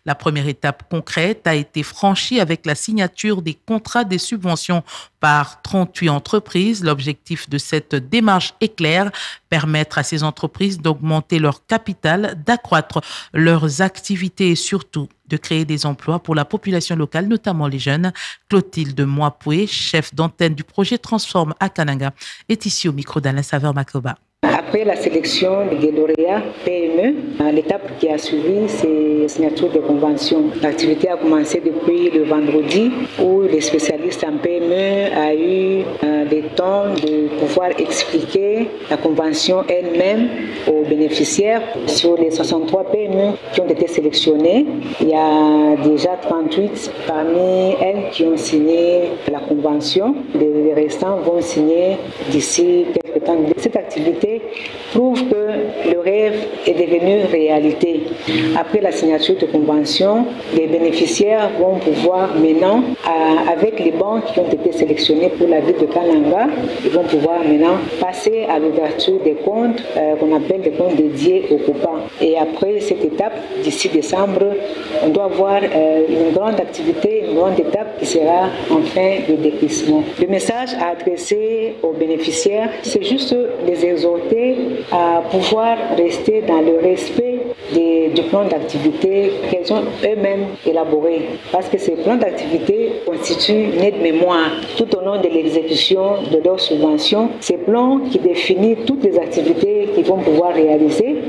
La première étape concrète a été franchie avec la signature des contrats des subventions par 38 entreprises. L'objectif de cette démarche est clair, permettre à ces entreprises d'augmenter leur capital, d'accroître leurs activités et surtout de créer des emplois pour la population locale, notamment les jeunes. Clotilde Mwapoué, chef d'antenne du projet Transforme à Kananga, est ici au micro d'Alain Saveur-Makoba. Après la sélection des lauréats PME, l'étape qui a suivi, c'est la signature de conventions. L'activité a commencé depuis le vendredi où les spécialistes en PME ont eu le temps de pouvoir expliquer la convention elle-même aux bénéficiaires. Sur les 63 PME qui ont été sélectionnées, il y a déjà 38 parmi elles qui ont signé la convention. Les restants vont signer d'ici quelques temps. Cette activité prouve que le rêve est devenu réalité. Après la signature de convention, les bénéficiaires vont pouvoir maintenant, avec les banques qui ont été sélectionnées pour la ville de Kananga, ils vont pouvoir maintenant passer à l'ouverture des comptes qu'on appelle des comptes dédiés aux copains. Et après cette étape, d'ici décembre, on doit avoir une grande activité, une grande étape qui sera enfin le décrissement. Le message à adresser aux bénéficiaires, c'est juste les exhorter à pouvoir rester dans le respect du plan d'activité qu'elles ont eux-mêmes élaboré. Parce que ces plans d'activité constituent une aide-mémoire tout au long de l'exécution de leurs subventions. Ces plans qui définissent toutes les activités qu'ils vont pouvoir réaliser.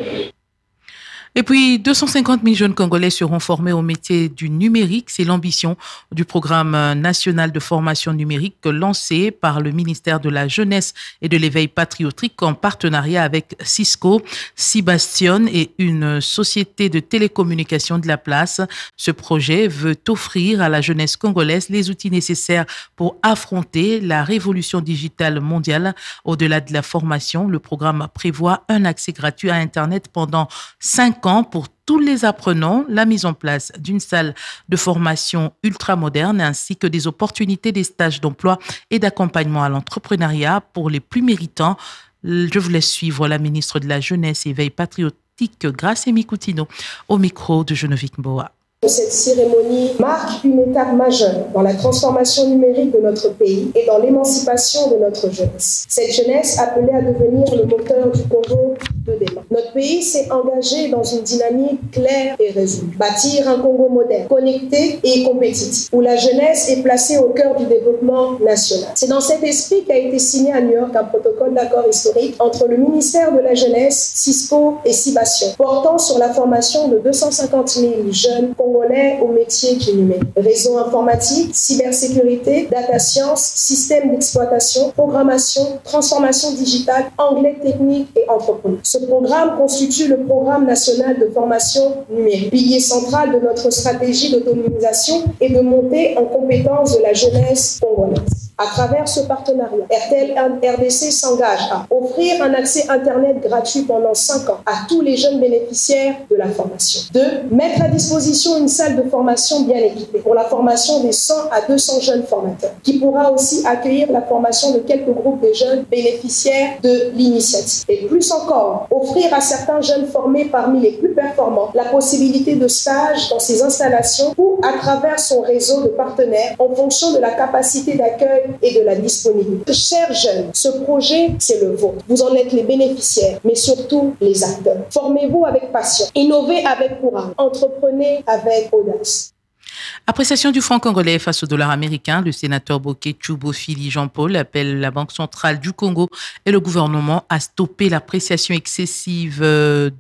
Et puis, 250 000 jeunes Congolais seront formés au métier du numérique. C'est l'ambition du programme national de formation numérique lancé par le ministère de la Jeunesse et de l'Éveil patriotique en partenariat avec Cisco, Sibastion et une société de télécommunications de la place. Ce projet veut offrir à la jeunesse congolaise les outils nécessaires pour affronter la révolution digitale mondiale. Au-delà de la formation, le programme prévoit un accès gratuit à Internet pendant 5 ans pour tous les apprenants, la mise en place d'une salle de formation ultramoderne ainsi que des opportunités des stages d'emploi et d'accompagnement à l'entrepreneuriat pour les plus méritants. Je vous laisse suivre la ministre de la Jeunesse et Éveil patriotique, Gracémie Coutinho, au micro de Geneviève Mboa. Cette cérémonie marque une étape majeure dans la transformation numérique de notre pays et dans l'émancipation de notre jeunesse. Cette jeunesse appelée à devenir le moteur du Congo de demain. Notre pays s'est engagé dans une dynamique claire et résolue. Bâtir un Congo moderne, connecté et compétitif, où la jeunesse est placée au cœur du développement national. C'est dans cet esprit qu'a été signé à New York un protocole d'accord historique entre le ministère de la Jeunesse, Cisco et Sibastion, portant sur la formation de 250 000 jeunes Congolais au métier du numérique. Réseau informatique, cybersécurité, data science, système d'exploitation, programmation, transformation digitale, anglais technique et entrepreneur. Ce programme constitue le programme national de formation numérique, pilier central de notre stratégie d'autonomisation et de montée en compétences de la jeunesse congolaise. À travers ce partenariat, RTL RDC s'engage à offrir un accès Internet gratuit pendant 5 ans à tous les jeunes bénéficiaires de la formation. 2. Mettre à disposition une salle de formation bien équipée pour la formation des 100 à 200 jeunes formateurs, qui pourra aussi accueillir la formation de quelques groupes de jeunes bénéficiaires de l'initiative. Et plus encore, offrir à certains jeunes formés parmi les plus performants la possibilité de stage dans ces installations ou à travers son réseau de partenaires en fonction de la capacité d'accueil et de la disponibilité. Chers jeunes, ce projet, c'est le vôtre. Vous en êtes les bénéficiaires, mais surtout les acteurs. Formez-vous avec passion, innovez avec courage, entreprenez avec audace. Appréciation du franc congolais face au dollar américain. Le sénateur Boké Tchoubofili Jean-Paul appelle la Banque centrale du Congo et le gouvernement à stopper l'appréciation excessive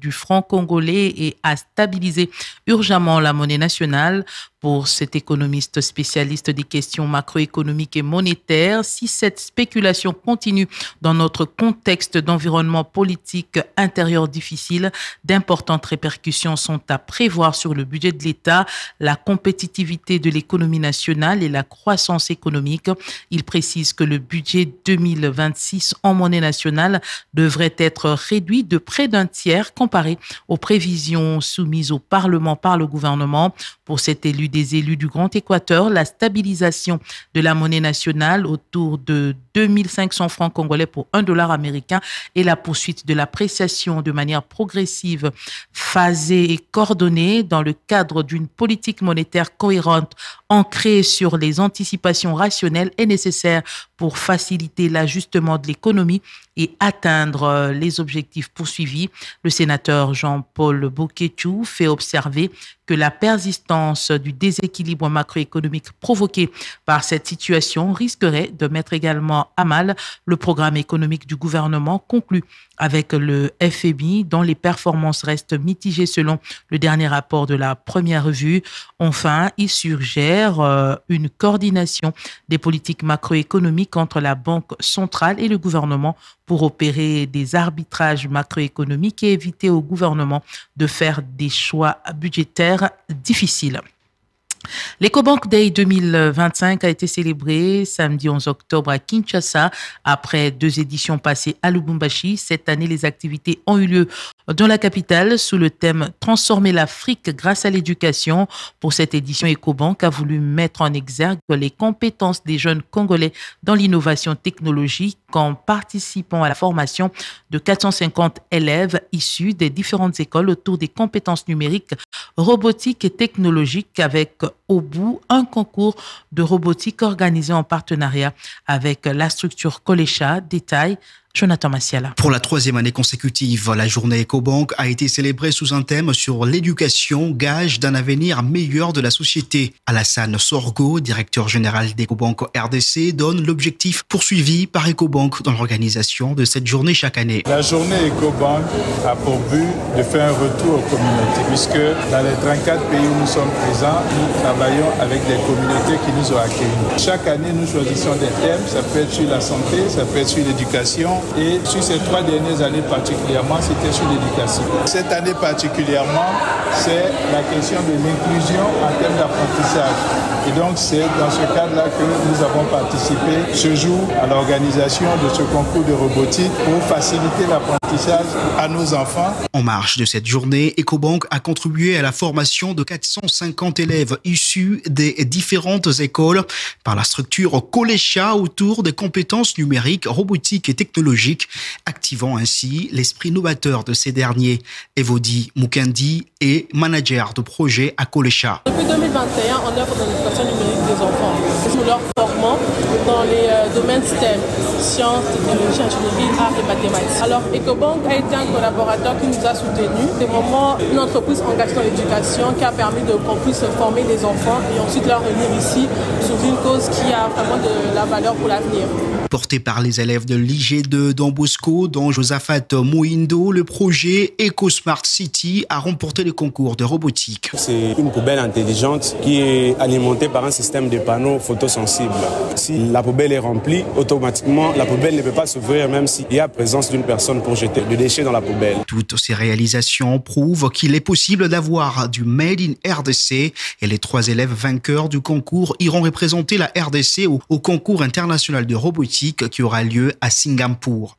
du franc congolais et à stabiliser urgemment la monnaie nationale. Pour cet économiste spécialiste des questions macroéconomiques et monétaires, si cette spéculation continue dans notre contexte d'environnement politique intérieur difficile, d'importantes répercussions sont à prévoir sur le budget de l'État, la compétitivité de l'économie nationale et la croissance économique. Il précise que le budget 2026 en monnaie nationale devrait être réduit de près d'un tiers comparé aux prévisions soumises au Parlement par le gouvernement. Pour cet élu des élus du Grand Équateur, la stabilisation de la monnaie nationale autour de 2500 francs congolais pour $1 américain et la poursuite de l'appréciation de manière progressive, phasée et coordonnée dans le cadre d'une politique monétaire cohérente ancrée sur les anticipations rationnelles est nécessaire pour faciliter l'ajustement de l'économie et atteindre les objectifs poursuivis. Le sénateur Jean-Paul Boké-Tchou fait observer que la persistance du déséquilibre macroéconomique provoqué par cette situation risquerait de mettre également mettant à mal le programme économique du gouvernement conclu avec le FMI, dont les performances restent mitigées selon le dernier rapport de la première revue. Enfin, il suggère une coordination des politiques macroéconomiques entre la Banque centrale et le gouvernement pour opérer des arbitrages macroéconomiques et éviter au gouvernement de faire des choix budgétaires difficiles. L'EcoBank Day 2025 a été célébré samedi 11 octobre à Kinshasa après 2 éditions passées à Lubumbashi. Cette année, les activités ont eu lieu dans la capitale sous le thème « Transformer l'Afrique grâce à l'éducation ». Pour cette édition, EcoBank a voulu mettre en exergue les compétences des jeunes Congolais dans l'innovation technologique en participant à la formation de 450 élèves issus des différentes écoles autour des compétences numériques, robotiques et technologiques avec au bout un concours de robotique organisé en partenariat avec la structure Kolesha. Détail, Jonathan Massiala. Pour la 3e année consécutive, la journée EcoBank a été célébrée sous un thème sur l'éducation, gage d'un avenir meilleur de la société. Alassane Sorgo, directeur général d'EcoBank RDC, donne l'objectif poursuivi par EcoBank dans l'organisation de cette journée chaque année. La journée EcoBank a pour but de faire un retour aux communautés, puisque dans les 34 pays où nous sommes présents, nous travaillons avec des communautés qui nous ont accueillis. Chaque année, nous choisissons des thèmes, ça peut être sur la santé, ça peut être sur l'éducation, et sur ces 3 dernières années particulièrement, c'était sur l'éducation. Cette année particulièrement, c'est la question de l'inclusion en termes d'apprentissage. Et donc, c'est dans ce cadre-là que nous avons participé ce jour à l'organisation de ce concours de robotique pour faciliter l'apprentissage à nos enfants. En marge de cette journée, EcoBank a contribué à la formation de 450 élèves issus des différentes écoles par la structure Kolesha autour des compétences numériques, robotiques et technologiques, activant ainsi l'esprit novateur de ces derniers. Evodi Mukendi est manager de projet à Kolesha. Depuis 2021, on œuvre dans l'éducation numérique des enfants. Nous leur formons dans les domaines STEM, sciences, technologies, ingénierie, arts et mathématiques. Alors, EcoBank a été un collaborateur qui nous a soutenus. C'est vraiment une entreprise engagée dans l'éducation qui a permis qu'on puisse former des enfants et ensuite leur revenir ici sur une cause qui a vraiment de la valeur pour l'avenir. Porté par les élèves de l'IG2 Don Bosco, dont Josaphat Moindo, le projet EcoSmart City a remporté le concours de robotique. C'est une poubelle intelligente qui est alimentée par un système de panneaux photosensibles. Si la poubelle est remplie, automatiquement, la poubelle ne peut pas s'ouvrir même s'il y a présence d'une personne pour jeter des déchets dans la poubelle. Toutes ces réalisations prouvent qu'il est possible d'avoir du Made in RDC et les 3 élèves vainqueurs du concours iront représenter la RDC au concours international de robotique qui aura lieu à Singapour.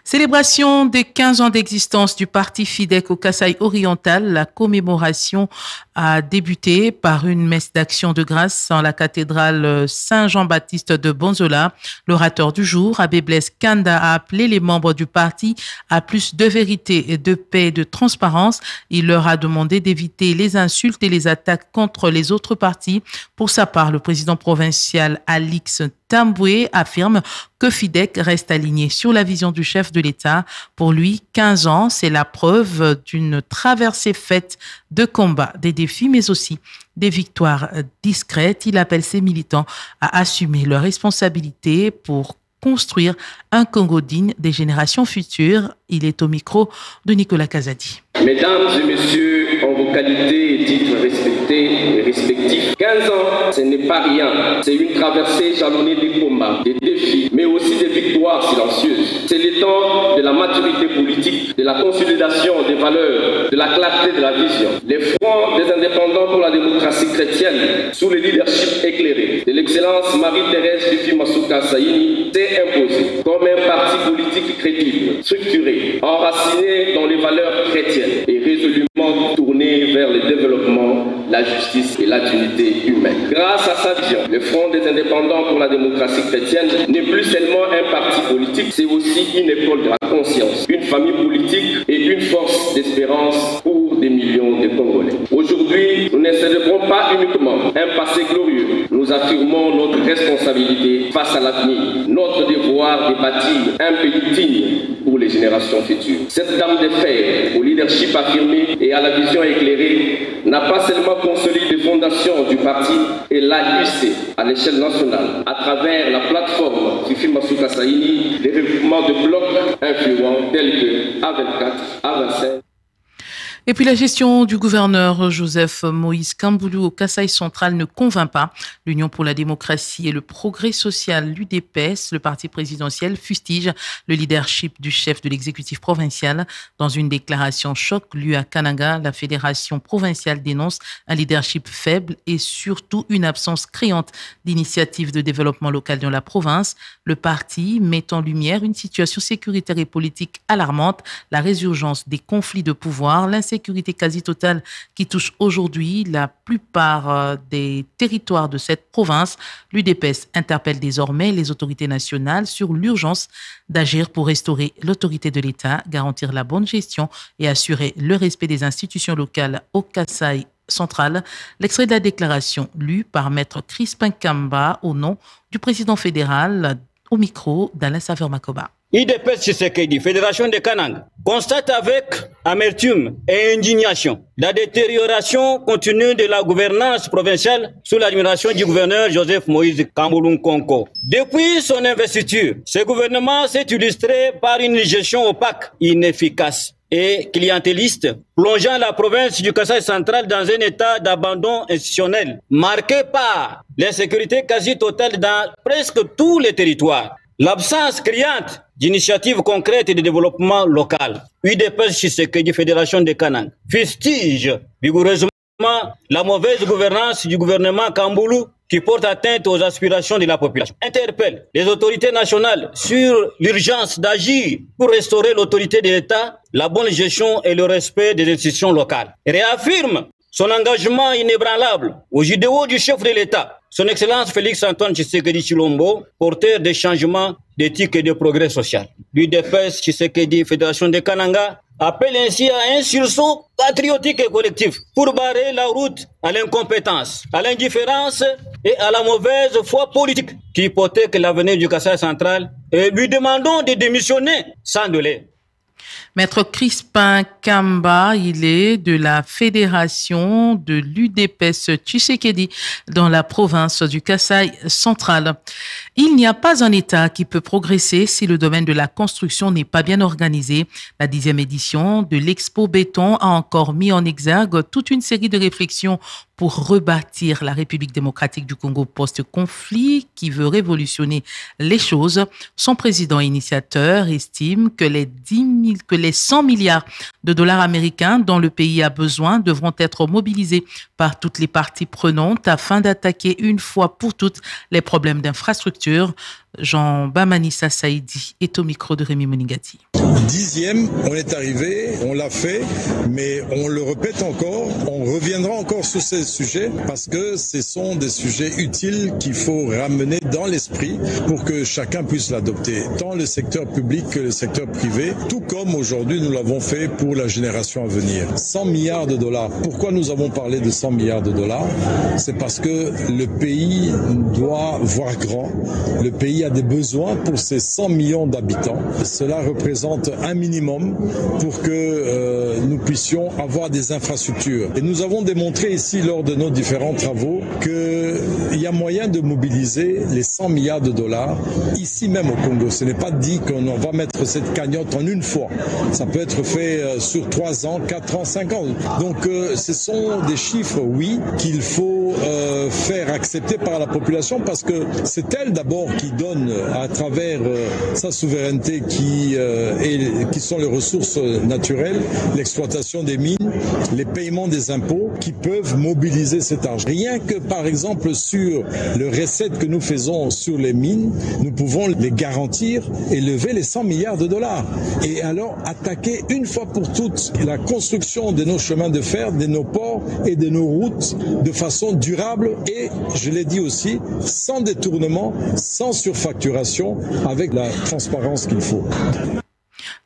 Célébration des 15 ans d'existence du parti FIDEC au Kasaï oriental. La commémoration a débuté par une messe d'action de grâce en la cathédrale Saint-Jean-Baptiste de Bonzola. L'orateur du jour, Abbé Blaise Kanda, a appelé les membres du parti à plus de vérité, de paix et de transparence. Il leur a demandé d'éviter les insultes et les attaques contre les autres partis. Pour sa part, le président provincial Alix Tamboué affirme que FIDEC reste aligné sur la vision du chef de l'État. Pour lui, 15 ans, c'est la preuve d'une traversée faite de combats, des défis, mais aussi des victoires discrètes. Il appelle ses militants à assumer leurs responsabilités pour construire un Congo digne des générations futures. Il est au micro de Nicolas Kazadi. Mesdames et messieurs, en vos qualités et titres respectés et respectifs, 15 ans, ce n'est pas rien. C'est une traversée jalonnée des combats, des défis, mais aussi des victoires silencieuses. C'est le temps de la maturité politique, de la consolidation des valeurs, de la clarté de la vision. Les fronts des indépendants pour la démocratie chrétienne, sous le leadership éclairé de l'excellence Marie-Thérèse Fifi Masuka Saïni, s'est imposé comme un parti politique crédible, structuré, enraciné dans les valeurs chrétiennes et résolument tourné vers le développement, la justice et la dignité humaine. Grâce à sa vision, le Front des indépendants pour la démocratie chrétienne n'est plus seulement un parti politique, c'est aussi une école de la conscience, une famille politique et une force d'espérance pour des millions de Congolais. Aujourd'hui, nous ne célébrons pas uniquement un passé glorieux, nous affirmons notre responsabilité face à l'avenir, notre devoir de bâtir un pays digne pour les générations futures. Cette dame de fer, au leadership affirmé et à la vision éclairée, n'a pas seulement consolidé les fondations du parti et l'a hissé à l'échelle nationale à travers la plateforme Fifi Masuka Saini, les regroupements de blocs influents tels que A24, A25. Et puis la gestion du gouverneur Joseph Moïse Kamboulou au Kasaï central ne convainc pas. L'Union pour la démocratie et le progrès social, l'UDPS, le parti présidentiel, fustige le leadership du chef de l'exécutif provincial. Dans une déclaration choc lue à Kananga, la fédération provinciale dénonce un leadership faible et surtout une absence criante d'initiatives de développement local dans la province. Le parti met en lumière une situation sécuritaire et politique alarmante, la résurgence des conflits de pouvoir, l'insécurité quasi totale qui touche aujourd'hui la plupart des territoires de cette province. L'UDPS interpelle désormais les autorités nationales sur l'urgence d'agir pour restaurer l'autorité de l'État, garantir la bonne gestion et assurer le respect des institutions locales au Kasaï central. L'extrait de la déclaration lue par Maître Crispin Kamba au nom du président fédéral au micro d'Alain Saveur-Makoba. UDPS Tshisekedi, Fédération de Kananga, constate avec amertume et indignation la détérioration continue de la gouvernance provinciale sous l'admiration du gouverneur Joseph Moïse Kamboulou Nkonko. Depuis son investiture, ce gouvernement s'est illustré par une gestion opaque, inefficace et clientéliste, plongeant la province du Kasaï central dans un état d'abandon institutionnel, marqué par l'insécurité quasi totale dans presque tous les territoires. L'absence criante d'initiatives concrètes et de développement local. UDPS Tshisekedi, Fédération de Kananga, fustige vigoureusement la mauvaise gouvernance du gouvernement Kamboulou qui porte atteinte aux aspirations de la population. Interpelle les autorités nationales sur l'urgence d'agir pour restaurer l'autorité de l'État, la bonne gestion et le respect des institutions locales. Réaffirme son engagement inébranlable aux idéaux du chef de l'État, son Excellence Félix-Antoine Tshisekedi Tshilombo, porteur des changements d'éthique et de progrès social. L'UDPS Tshisekedi, Fédération de Kananga, appelle ainsi à un sursaut patriotique et collectif pour barrer la route à l'incompétence, à l'indifférence et à la mauvaise foi politique qui hypothèque l'avenir du Kasaï central et lui demandons de démissionner sans délai. Maître Crispin Kamba, il est de la fédération de l'UDPS Tshisekedi dans la province du Kasaï central. Il n'y a pas un État qui peut progresser si le domaine de la construction n'est pas bien organisé. La 10e édition de l'Expo Béton a encore mis en exergue toute une série de réflexions pour rebâtir la République démocratique du Congo post-conflit qui veut révolutionner les choses. Son président initiateur estime que les 100 milliards de dollars américains dont le pays a besoin devront être mobilisés par toutes les parties prenantes afin d'attaquer une fois pour toutes les problèmes d'infrastructure. Jean Bamanissa Saïdi est au micro de Rémi Moningati. 10e, on est arrivé, on l'a fait, mais on le répète encore, on reviendra encore sur ces sujets parce que ce sont des sujets utiles qu'il faut ramener dans l'esprit pour que chacun puisse l'adopter, tant le secteur public que le secteur privé, tout comme aujourd'hui nous l'avons fait pour la génération à venir. 100 milliards de dollars. Pourquoi nous avons parlé de 100 milliards de dollars? C'est parce que le pays doit voir grand, le pays a des besoins pour ses 100 millions d'habitants. Cela représente un minimum pour que nous puissions avoir des infrastructures. Et nous avons démontré ici lors de nos différents travaux qu'il y a moyen de mobiliser les 100 milliards de dollars ici même au Congo. Ce n'est pas dit qu'on va mettre cette cagnotte en une fois. Ça peut être fait sur 3 ans, 4 ans, 5 ans. Donc ce sont des chiffres, oui, qu'il faut faire accepter par la population parce que c'est elle d'abord qui donne à travers sa souveraineté qui sont les ressources naturelles, l'exploitation des mines, les paiements des impôts qui peuvent mobiliser cet argent. Rien que par exemple sur les recettes que nous faisons sur les mines, nous pouvons les garantir et lever les 100 milliards de dollars. Et alors attaquer une fois pour toutes la construction de nos chemins de fer, de nos ports et de nos routes de façon durable et, je l'ai dit aussi, sans détournement, sans surfacturation, avec la transparence qu'il faut.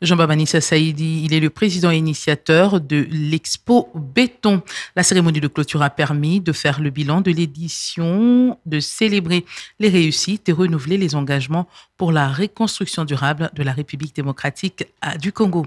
Jean-Babanissa Saïdi, il est le président et initiateur de l'Expo Béton. La cérémonie de clôture a permis de faire le bilan de l'édition, de célébrer les réussites et renouveler les engagements pour la reconstruction durable de la République démocratique du Congo.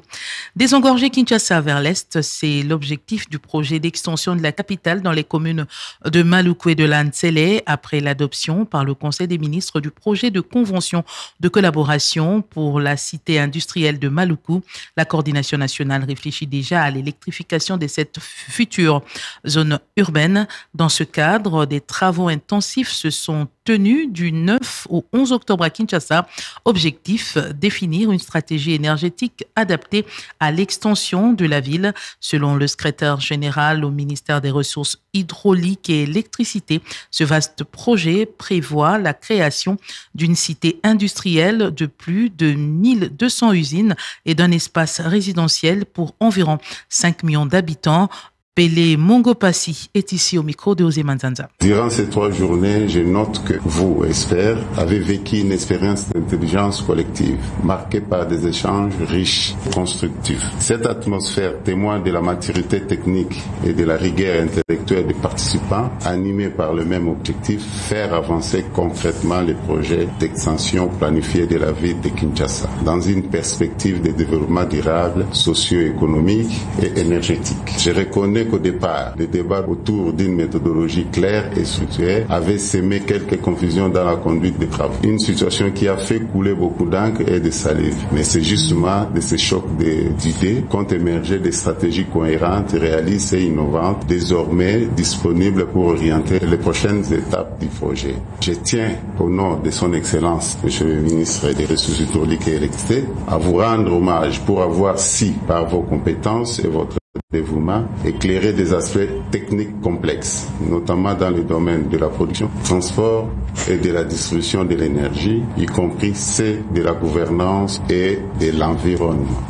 Désengorger Kinshasa vers l'Est, c'est l'objectif du projet d'extension de la capitale dans les communes de Maluku et de Lantsele après l'adoption par le Conseil des ministres du projet de convention de collaboration pour la cité industrielle de Maluku. La coordination nationale réfléchit déjà à l'électrification de cette future zone urbaine. Dans ce cadre, des travaux intensifs se sont tenus du 9 au 11 octobre à Kinshasa. Objectif, définir une stratégie énergétique adaptée à l'extension de la ville. Selon le secrétaire général au ministère des Ressources hydrauliques et électricité, ce vaste projet prévoit la création d'une cité industrielle de plus de 1200 usines et d'un espace résidentiel pour environ 5 millions d'habitants. Pélé Mongopassi est ici au micro de Osé Manzanza. Durant ces 3 journées, je note que vous, experts, avez vécu une expérience d'intelligence collective, marquée par des échanges riches, constructifs. Cette atmosphère témoigne de la maturité technique et de la rigueur intellectuelle des participants, animés par le même objectif, faire avancer concrètement les projets d'extension planifiés de la ville de Kinshasa, dans une perspective de développement durable, socio-économique et énergétique. Je reconnais qu'au départ, les débats autour d'une méthodologie claire et structurée avaient semé quelques confusions dans la conduite des travaux. Une situation qui a fait couler beaucoup d'encre et de salive. Mais c'est justement de ces chocs d'idées qu'ont émergé des stratégies cohérentes, réalistes et innovantes, désormais disponibles pour orienter les prochaines étapes du projet. Je tiens, au nom de son Excellence, Monsieur le ministre des Ressources hydrauliques et électricité, à vous rendre hommage pour avoir su, par vos compétences et votre dévouement, éclairer des aspects techniques complexes, notamment dans le domaine de la production, transport et de la distribution de l'énergie, y compris ceux de la gouvernance et de l'environnement.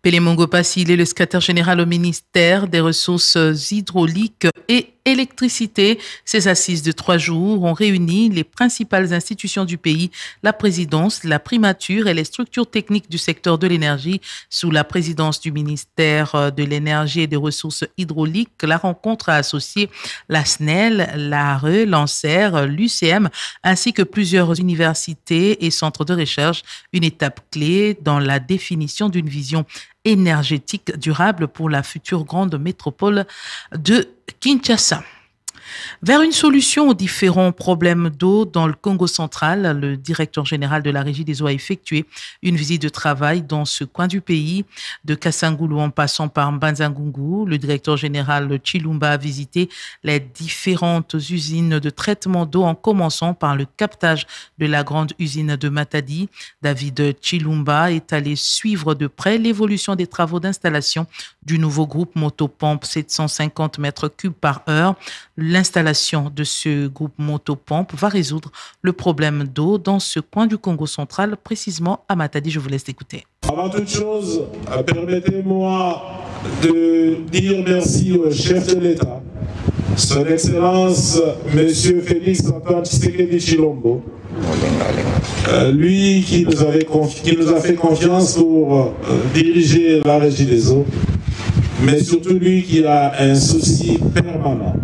Pélé Mongopassi, il est le secrétaire général au ministère des Ressources hydrauliques et électricité. Ces assises de 3 jours ont réuni les principales institutions du pays, la présidence, la primature et les structures techniques du secteur de l'énergie sous la présidence du ministère de l'énergie et des ressources hydrauliques. La rencontre a associé la SNEL, l'ARE, l'ANSER, l'UCM ainsi que plusieurs universités et centres de recherche. Une étape clé dans la définition d'une vision énergétique durable pour la future grande métropole de Kinshasa. Vers une solution aux différents problèmes d'eau dans le Congo central, le directeur général de la Régie des eaux a effectué une visite de travail dans ce coin du pays, de Kassangoulou en passant par Mbanza-Ngungu. Le directeur général Chilumba a visité les différentes usines de traitement d'eau en commençant par le captage de la grande usine de Matadi. David Chilumba est allé suivre de près l'évolution des travaux d'installation du nouveau groupe motopompe 750 mètres cubes par heure. L'installation de ce groupe motopompe va résoudre le problème d'eau dans ce coin du Congo central, précisément à Matadi. Je vous laisse écouter. Avant toute chose, permettez-moi de dire merci au chef de l'État, Son Excellence, Monsieur Félix Antoine Tshisekedi Tshilombo, lui qui nous a fait confiance pour diriger la Régie des eaux, mais surtout lui qui a un souci permanent,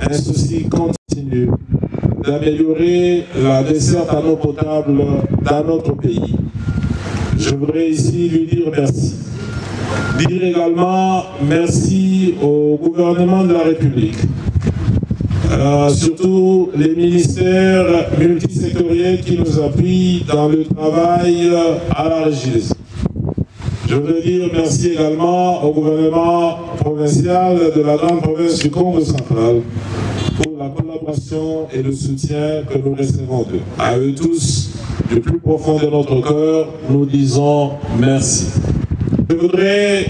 un souci continu d'améliorer la desserte en eau potable dans notre pays. Je voudrais ici lui dire merci. Dire également merci au gouvernement de la République, surtout les ministères multisectoriels qui nous appuient dans le travail à la Régie des eaux. Je veux dire merci également au gouvernement provincial de la grande province du Congo central pour la collaboration et le soutien que nous recevons d'eux. À eux tous, du plus profond de notre cœur, nous disons merci. Je voudrais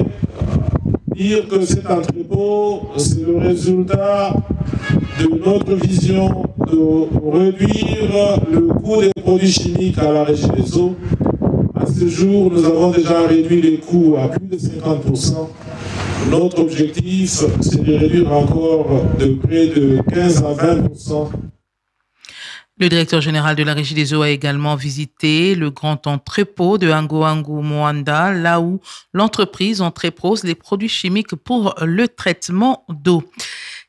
dire que cet entrepôt, c'est le résultat de notre vision de réduire le coût des produits chimiques à la Régie des eaux. À ce jour, nous avons déjà réduit les coûts à plus de 50%. Notre objectif, c'est de réduire encore de près de 15 à 20%. Le directeur général de la Régie des eaux a également visité le grand entrepôt de Angoangu Moanda, là où l'entreprise entrepose les produits chimiques pour le traitement d'eau.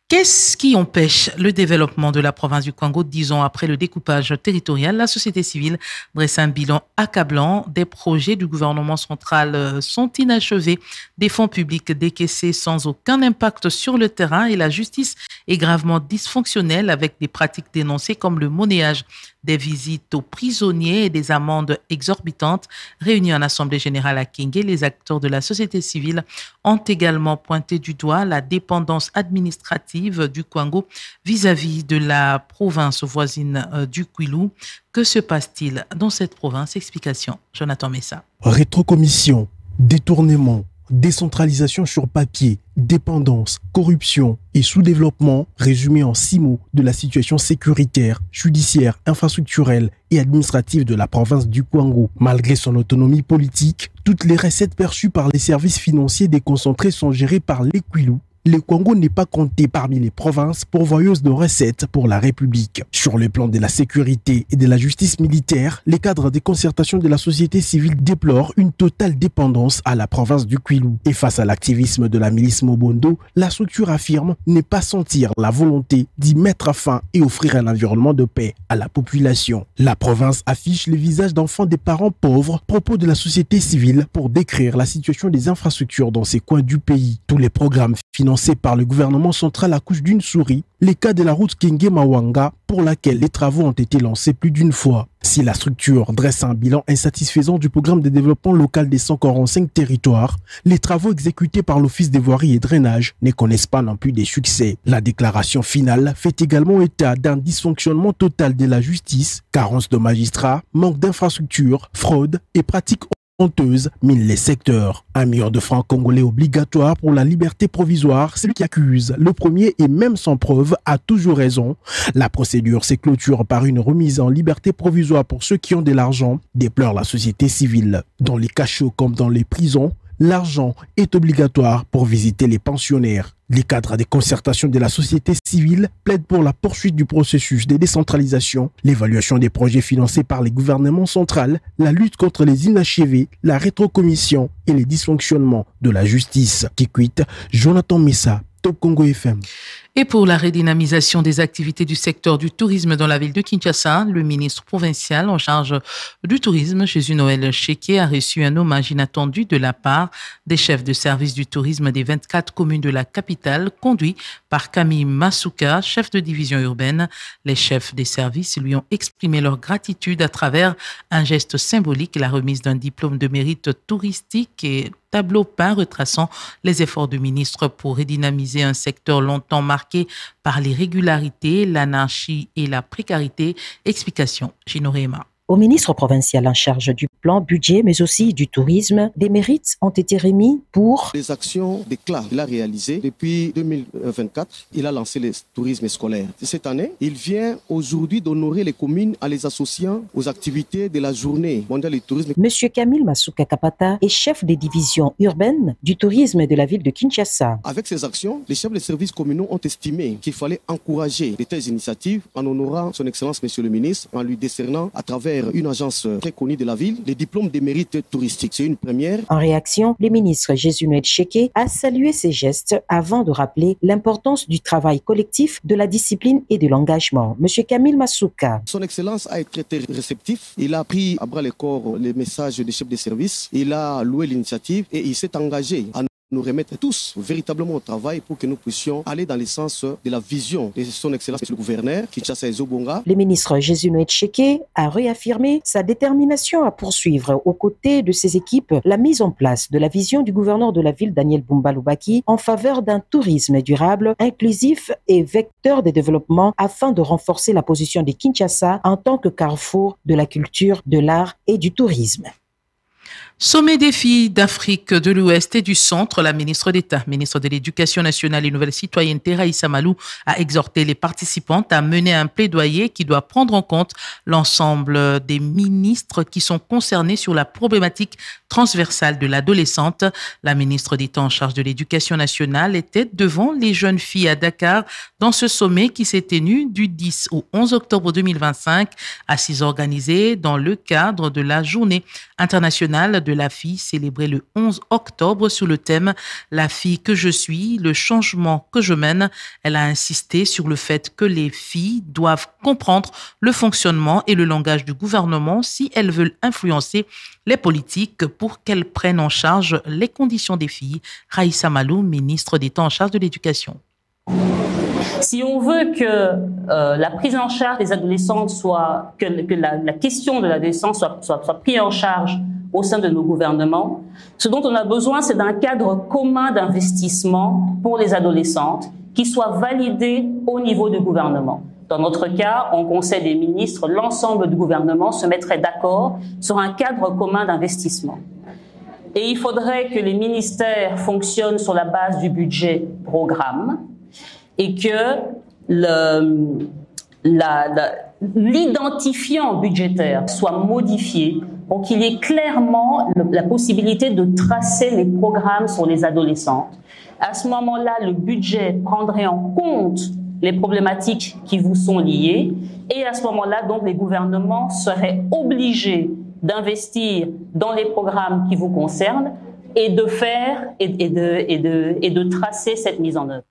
Qu'est-ce qui empêche le développement de la province du Kwango 10 ans après le découpage territorial? La société civile dresse un bilan accablant. Des projets du gouvernement central sont inachevés, des fonds publics décaissés sans aucun impact sur le terrain et la justice est gravement dysfonctionnelle avec des pratiques dénoncées comme le monnayage des visites aux prisonniers et des amendes exorbitantes. Réunis en Assemblée générale à Kingé, les acteurs de la société civile ont également pointé du doigt la dépendance administrative du Kwango vis-à-vis de la province voisine du Kwilu. Que se passe-t-il dans cette province? Explication, Jonathan Messa. Rétrocommission, détournement, décentralisation sur papier, dépendance, corruption et sous-développement, résumé en 6 mots de la situation sécuritaire, judiciaire, infrastructurelle et administrative de la province du Kwango. Malgré son autonomie politique, toutes les recettes perçues par les services financiers déconcentrés sont gérées par les Kwilu. Le Kwango n'est pas compté parmi les provinces pourvoyeuses de recettes pour la République. Sur le plan de la sécurité et de la justice militaire, les cadres des concertations de la société civile déplorent une totale dépendance à la province du Kwilu. Et face à l'activisme de la milice Mobondo, la structure affirme ne pas sentir la volonté d'y mettre fin et offrir un environnement de paix à la population. La province affiche les visages d'enfants des parents pauvres, propos de la société civile pour décrire la situation des infrastructures dans ces coins du pays. Tous les programmes financés par le gouvernement central accouchent d'une souris, les cas de la route Kenge-Mawanga pour laquelle les travaux ont été lancés plus d'une fois. Si la structure dresse un bilan insatisfaisant du programme de développement local des 145 territoires, les travaux exécutés par l'Office des voiries et drainage ne connaissent pas non plus des succès. La déclaration finale fait également état d'un dysfonctionnement total de la justice, carence de magistrats, manque d'infrastructures, fraude et pratiques honteuse mine les secteurs. 1 million de francs congolais obligatoire pour la liberté provisoire. Celui qui accuse le premier et même sans preuve a toujours raison. La procédure se clôture par une remise en liberté provisoire pour ceux qui ont de l'argent, déplore la société civile. Dans les cachots comme dans les prisons, l'argent est obligatoire pour visiter les pensionnaires. Les cadres des concertations de la société civile plaident pour la poursuite du processus de décentralisation, l'évaluation des projets financés par les gouvernements centraux, la lutte contre les inachevés, la rétrocommission et les dysfonctionnements de la justice. Kikwit, Jonathan Messa, Top Congo FM. Et pour la redynamisation des activités du secteur du tourisme dans la ville de Kinshasa, le ministre provincial en charge du tourisme, Jésus Noël Cheke, a reçu un hommage inattendu de la part des chefs de service du tourisme des 24 communes de la capitale, conduit par Camille Masuka, chef de division urbaine. Les chefs des services lui ont exprimé leur gratitude à travers un geste symbolique, la remise d'un diplôme de mérite touristique et tableau peint retraçant les efforts du ministre pour redynamiser un secteur longtemps marqué par l'irrégularité, l'anarchie et la précarité. Explication, Gino Rema. Au ministre provincial en charge du plan, budget, mais aussi du tourisme, des mérites ont été remis pour les actions d'éclat qu'il a réalisées depuis 2024. Il a lancé le tourisme scolaire. Cette année, il vient aujourd'hui d'honorer les communes en les associant aux activités de la journée mondiale du tourisme. Monsieur Camille Masuka Kapata est chef des divisions urbaines du tourisme de la ville de Kinshasa. Avec ces actions, les chefs des services communaux ont estimé qu'il fallait encourager de telles initiatives en honorant son Excellence Monsieur le ministre, en lui décernant à travers une agence très connue de la ville, les diplômes de mérite touristique. C'est une première. En réaction, le ministre Jésus Noël Cheke a salué ces gestes avant de rappeler l'importance du travail collectif, de la discipline et de l'engagement. Monsieur Camille Masuka. Son Excellence a été très réceptif. Il a pris à bras le corps les messages des chefs de service. Il a loué l'initiative et il s'est engagé à nous remettre tous véritablement au travail pour que nous puissions aller dans le sens de la vision de son Excellence le gouverneur Kinshasa Ezobonga. Le ministre Jésus Noël Cheke a réaffirmé sa détermination à poursuivre aux côtés de ses équipes la mise en place de la vision du gouverneur de la ville Daniel Bumba Lubaki en faveur d'un tourisme durable, inclusif et vecteur de développement afin de renforcer la position de Kinshasa en tant que carrefour de la culture, de l'art et du tourisme. Sommet des filles d'Afrique de l'Ouest et du Centre, la ministre d'État, ministre de l'Éducation nationale et Nouvelle Citoyenneté, Raïssa Malou, a exhorté les participantes à mener un plaidoyer qui doit prendre en compte l'ensemble des ministres qui sont concernés sur la problématique transversale de l'adolescente. La ministre d'État en charge de l'Éducation nationale était devant les jeunes filles à Dakar dans ce sommet qui s'est tenu du 10 au 11 octobre 2025, assise organisée dans le cadre de la Journée internationale de la fille célébrée le 11 octobre sous le thème « La fille que je suis, le changement que je mène ». Elle a insisté sur le fait que les filles doivent comprendre le fonctionnement et le langage du gouvernement si elles veulent influencer les politiques pour qu'elles prennent en charge les conditions des filles. Raïssa Malou, ministre d'État en charge de l'éducation. Si on veut que la prise en charge des adolescentes soit, que la question de l'adolescence soit prise en charge au sein de nos gouvernements, ce dont on a besoin, c'est d'un cadre commun d'investissement pour les adolescentes qui soit validé au niveau du gouvernement. Dans notre cas, en Conseil des ministres, l'ensemble du gouvernement se mettrait d'accord sur un cadre commun d'investissement. Et il faudrait que les ministères fonctionnent sur la base du budget programme et que l'identifiant budgétaire soit modifié pour qu'il y ait clairement la possibilité de tracer les programmes sur les adolescentes. À ce moment-là, le budget prendrait en compte les problématiques qui vous sont liées et à ce moment-là, donc, les gouvernements seraient obligés d'investir dans les programmes qui vous concernent et de faire et de tracer cette mise en œuvre.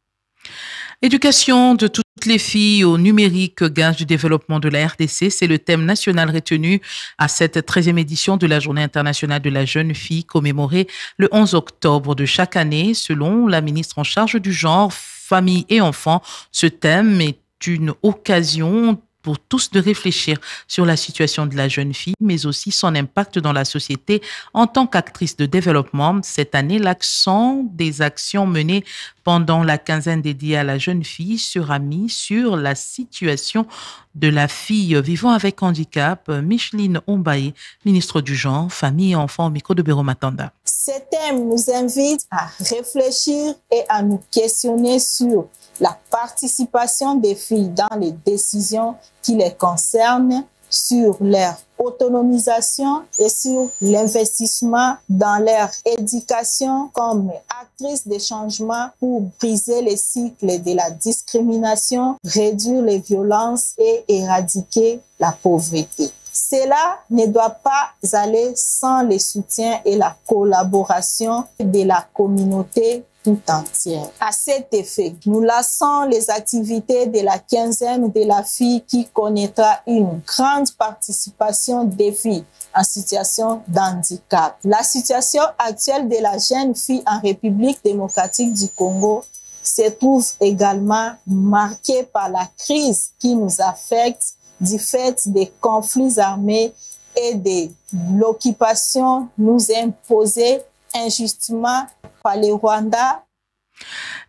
Éducation de toutes les filles au numérique, gage du développement de la RDC, c'est le thème national retenu à cette 13e édition de la Journée internationale de la jeune fille commémorée le 11 octobre de chaque année. Selon la ministre en charge du genre, famille et enfants, ce thème est une occasion pour tous de réfléchir sur la situation de la jeune fille, mais aussi son impact dans la société en tant qu'actrice de développement. Cette année, l'accent des actions menées pendant la quinzaine dédiée à la jeune fille sera mis sur la situation de la fille vivant avec handicap. Micheline Ombaye, ministre du Genre, Famille et Enfants, au micro de Béro Matanda. Ce thème nous invite à réfléchir et à nous questionner sur la participation des filles dans les décisions qui les concernent, sur leur autonomisation et sur l'investissement dans leur éducation comme actrice des changements pour briser les cycles de la discrimination, réduire les violences et éradiquer la pauvreté. Cela ne doit pas aller sans le soutien et la collaboration de la communauté tout entière. À cet effet, nous lançons les activités de la quinzaine de la fille qui connaîtra une grande participation des filles en situation d'handicap. La situation actuelle de la jeune fille en République démocratique du Congo se trouve également marquée par la crise qui nous affecte du fait des conflits armés et de l'occupation nous imposée injustement par le Rwanda.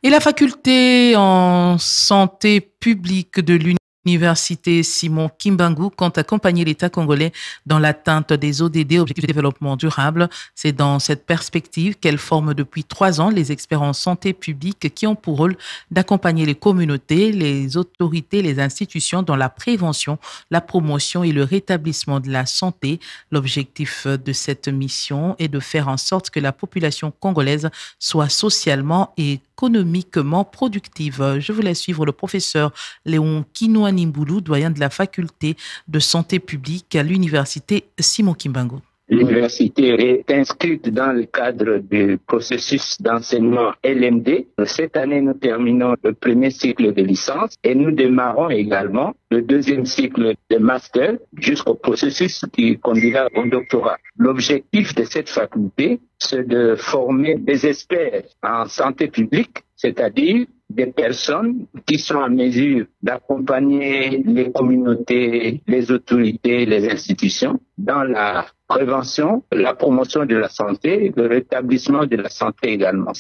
Et la faculté en santé publique de l'Université Simon Kimbangu compte accompagner l'État congolais dans l'atteinte des ODD, Objectifs de développement durable. C'est dans cette perspective qu'elle forme depuis 3 ans les experts en santé publique qui ont pour rôle d'accompagner les communautés, les autorités, les institutions dans la prévention, la promotion et le rétablissement de la santé. L'objectif de cette mission est de faire en sorte que la population congolaise soit socialement et économiquement productive. Je vous laisse suivre le professeur Léon Kinouani-Mboulou, doyen de la faculté de santé publique à l'université Simon Kimbangu. L'université est inscrite dans le cadre du processus d'enseignement LMD. Cette année, nous terminons le premier cycle de licence et nous démarrons également le deuxième cycle de master jusqu'au processus qui conduira au doctorat. L'objectif de cette faculté, c'est de former des experts en santé publique, c'est-à-dire des personnes qui sont en mesure d'accompagner les communautés, les autorités, les institutions dans la prévention, la promotion de la santé, le rétablissement de la santé également.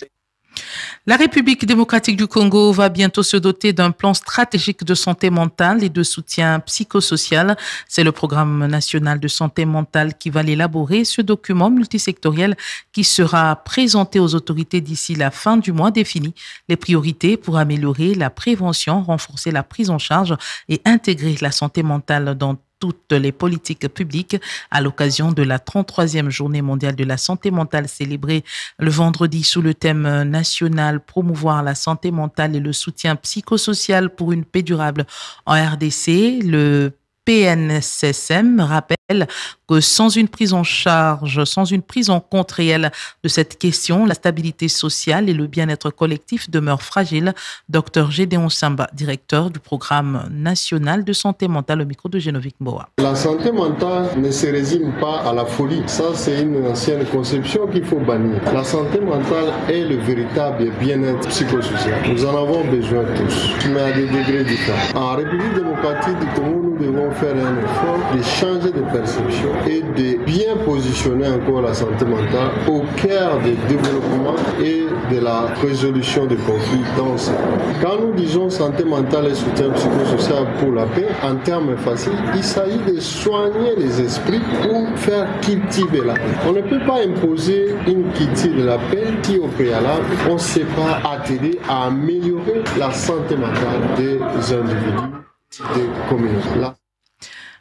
La République démocratique du Congo va bientôt se doter d'un plan stratégique de santé mentale et de soutien psychosocial. C'est le programme national de santé mentale qui va l'élaborer. Ce document multisectoriel qui sera présenté aux autorités d'ici la fin du mois définit les priorités pour améliorer la prévention, renforcer la prise en charge et intégrer la santé mentale dans toutes les politiques publiques à l'occasion de la 33e journée mondiale de la santé mentale célébrée le vendredi sous le thème national promouvoir la santé mentale et le soutien psychosocial pour une paix durable en RDC. Le PNSSM rappelle que sans une prise en charge, sans une prise en compte réelle de cette question, la stabilité sociale et le bien-être collectif demeurent fragiles. Dr Gédéon Samba, directeur du programme national de santé mentale au micro de Génovic Mboa. La santé mentale ne se résume pas à la folie. Ça, c'est une ancienne conception qu'il faut bannir. La santé mentale est le véritable bien-être psychosocial. Nous en avons besoin tous, mais à des degrés différents. En République démocratique du Congo, nous devons faire un effort de changer de perception et de bien positionner encore la santé mentale au cœur du développement et de la résolution des conflits dans ce pays. Quand nous disons santé mentale et soutien psychosocial pour la paix, en termes faciles, il s'agit de soigner les esprits pour faire cultiver la paix. On ne peut pas imposer une culture de la paix qui, au préalable, on ne s'est pas attelé à améliorer la santé mentale des individus, des communautés.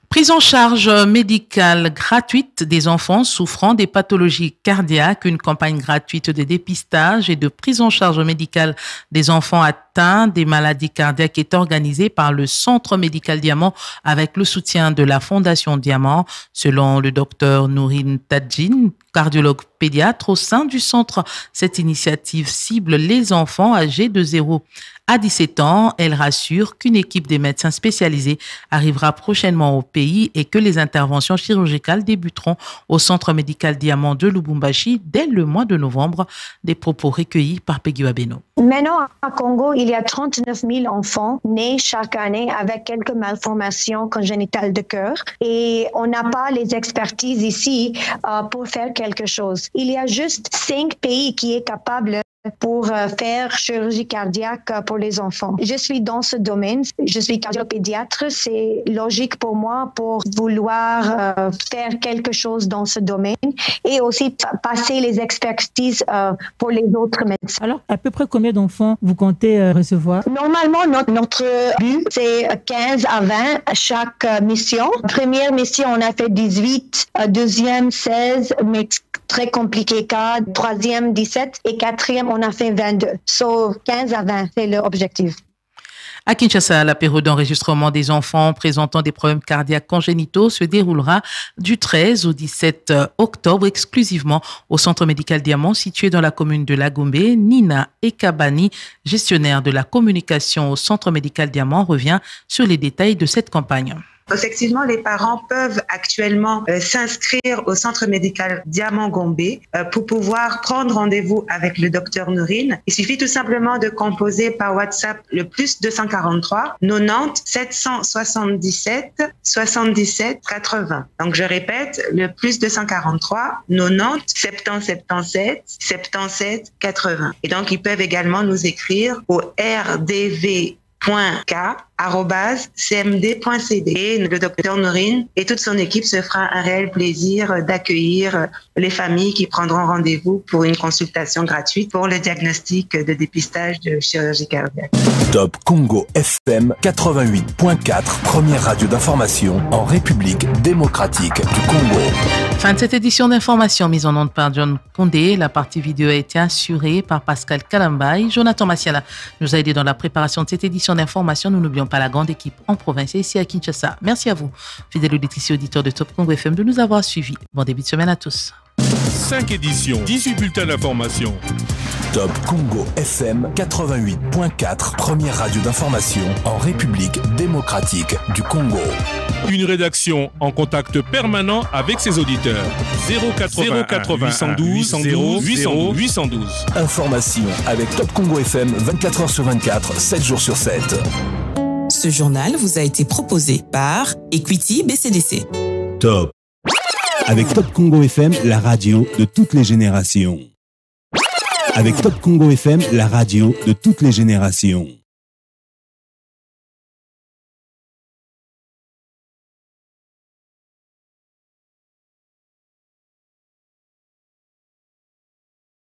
Prise en charge médicale gratuite des enfants souffrant des pathologies cardiaques, une campagne gratuite de dépistage et de prise en charge médicale des enfants atteints des maladies cardiaques est organisée par le Centre médical Diamant avec le soutien de la Fondation Diamant. Selon le docteur Nourine Tadjine, cardiologue pédiatre au sein du centre, cette initiative cible les enfants âgés de 0 à 17 ans. Elle rassure qu'une équipe des médecins spécialisés arrivera prochainement au pays et que les interventions chirurgicales débuteront au Centre médical Diamant de Lubumbashi dès le mois de novembre. Des propos recueillis par Peggy Wabeno. Maintenant, au Congo, il y a 39 000 enfants nés chaque année avec quelques malformations congénitales de cœur et on n'a pas les expertises ici pour faire quelque chose. Il y a juste 5 pays qui est capable pour faire chirurgie cardiaque pour les enfants. Je suis dans ce domaine, je suis cardiopédiatre, c'est logique pour moi pour vouloir faire quelque chose dans ce domaine et aussi passer les expertises pour les autres médecins. Alors, à peu près combien d'enfants vous comptez recevoir? Normalement, notre but, c'est 15 à 20 à chaque mission. Première mission, on a fait 18, deuxième 16, mais très compliqué cas, troisième 17 et quatrième on a fait 22. So 15 à 20, c'est l'objectif. À Kinshasa, la période d'enregistrement des enfants présentant des problèmes cardiaques congénitaux se déroulera du 13 au 17 octobre exclusivement au Centre médical Diamant situé dans la commune de Lagombe. Nina Ekabani, gestionnaire de la communication au Centre médical Diamant, revient sur les détails de cette campagne. Effectivement, les parents peuvent actuellement s'inscrire au centre médical Diamant Gombe pour pouvoir prendre rendez-vous avec le docteur Nourine. Il suffit tout simplement de composer par WhatsApp le plus 243 90 777 77 80. Donc je répète, le plus 243 90 77 77 80. Et donc ils peuvent également nous écrire au rdv.k@cmd.cd. Et le docteur Nourine et toute son équipe se fera un réel plaisir d'accueillir les familles qui prendront rendez-vous pour une consultation gratuite pour le diagnostic de dépistage de chirurgie cardiaque. Top Congo FM 88.4, première radio d'information en République démocratique du Congo. Fin de cette édition d'information mise en onde par John Condé. La partie vidéo a été assurée par Pascal Kalambay. Jonathan Massiala nous a aidé dans la préparation de cette édition d'information. Nous n'oublions pas la grande équipe en province et ici à Kinshasa. Merci à vous, fidèles auditrices et auditeurs de Top Congo FM, de nous avoir suivis. Bon début de semaine à tous. 5 éditions, 18 bulletins d'information. Top Congo FM 88.4, première radio d'information en République démocratique du Congo. Une rédaction en contact permanent avec ses auditeurs. 080 812 812. Information avec Top Congo FM 24h sur 24, 7 jours sur 7. Ce journal vous a été proposé par Equity BCDC. Top. Avec Top Congo FM, la radio de toutes les générations. avec Top Congo FM, la radio de toutes les générations.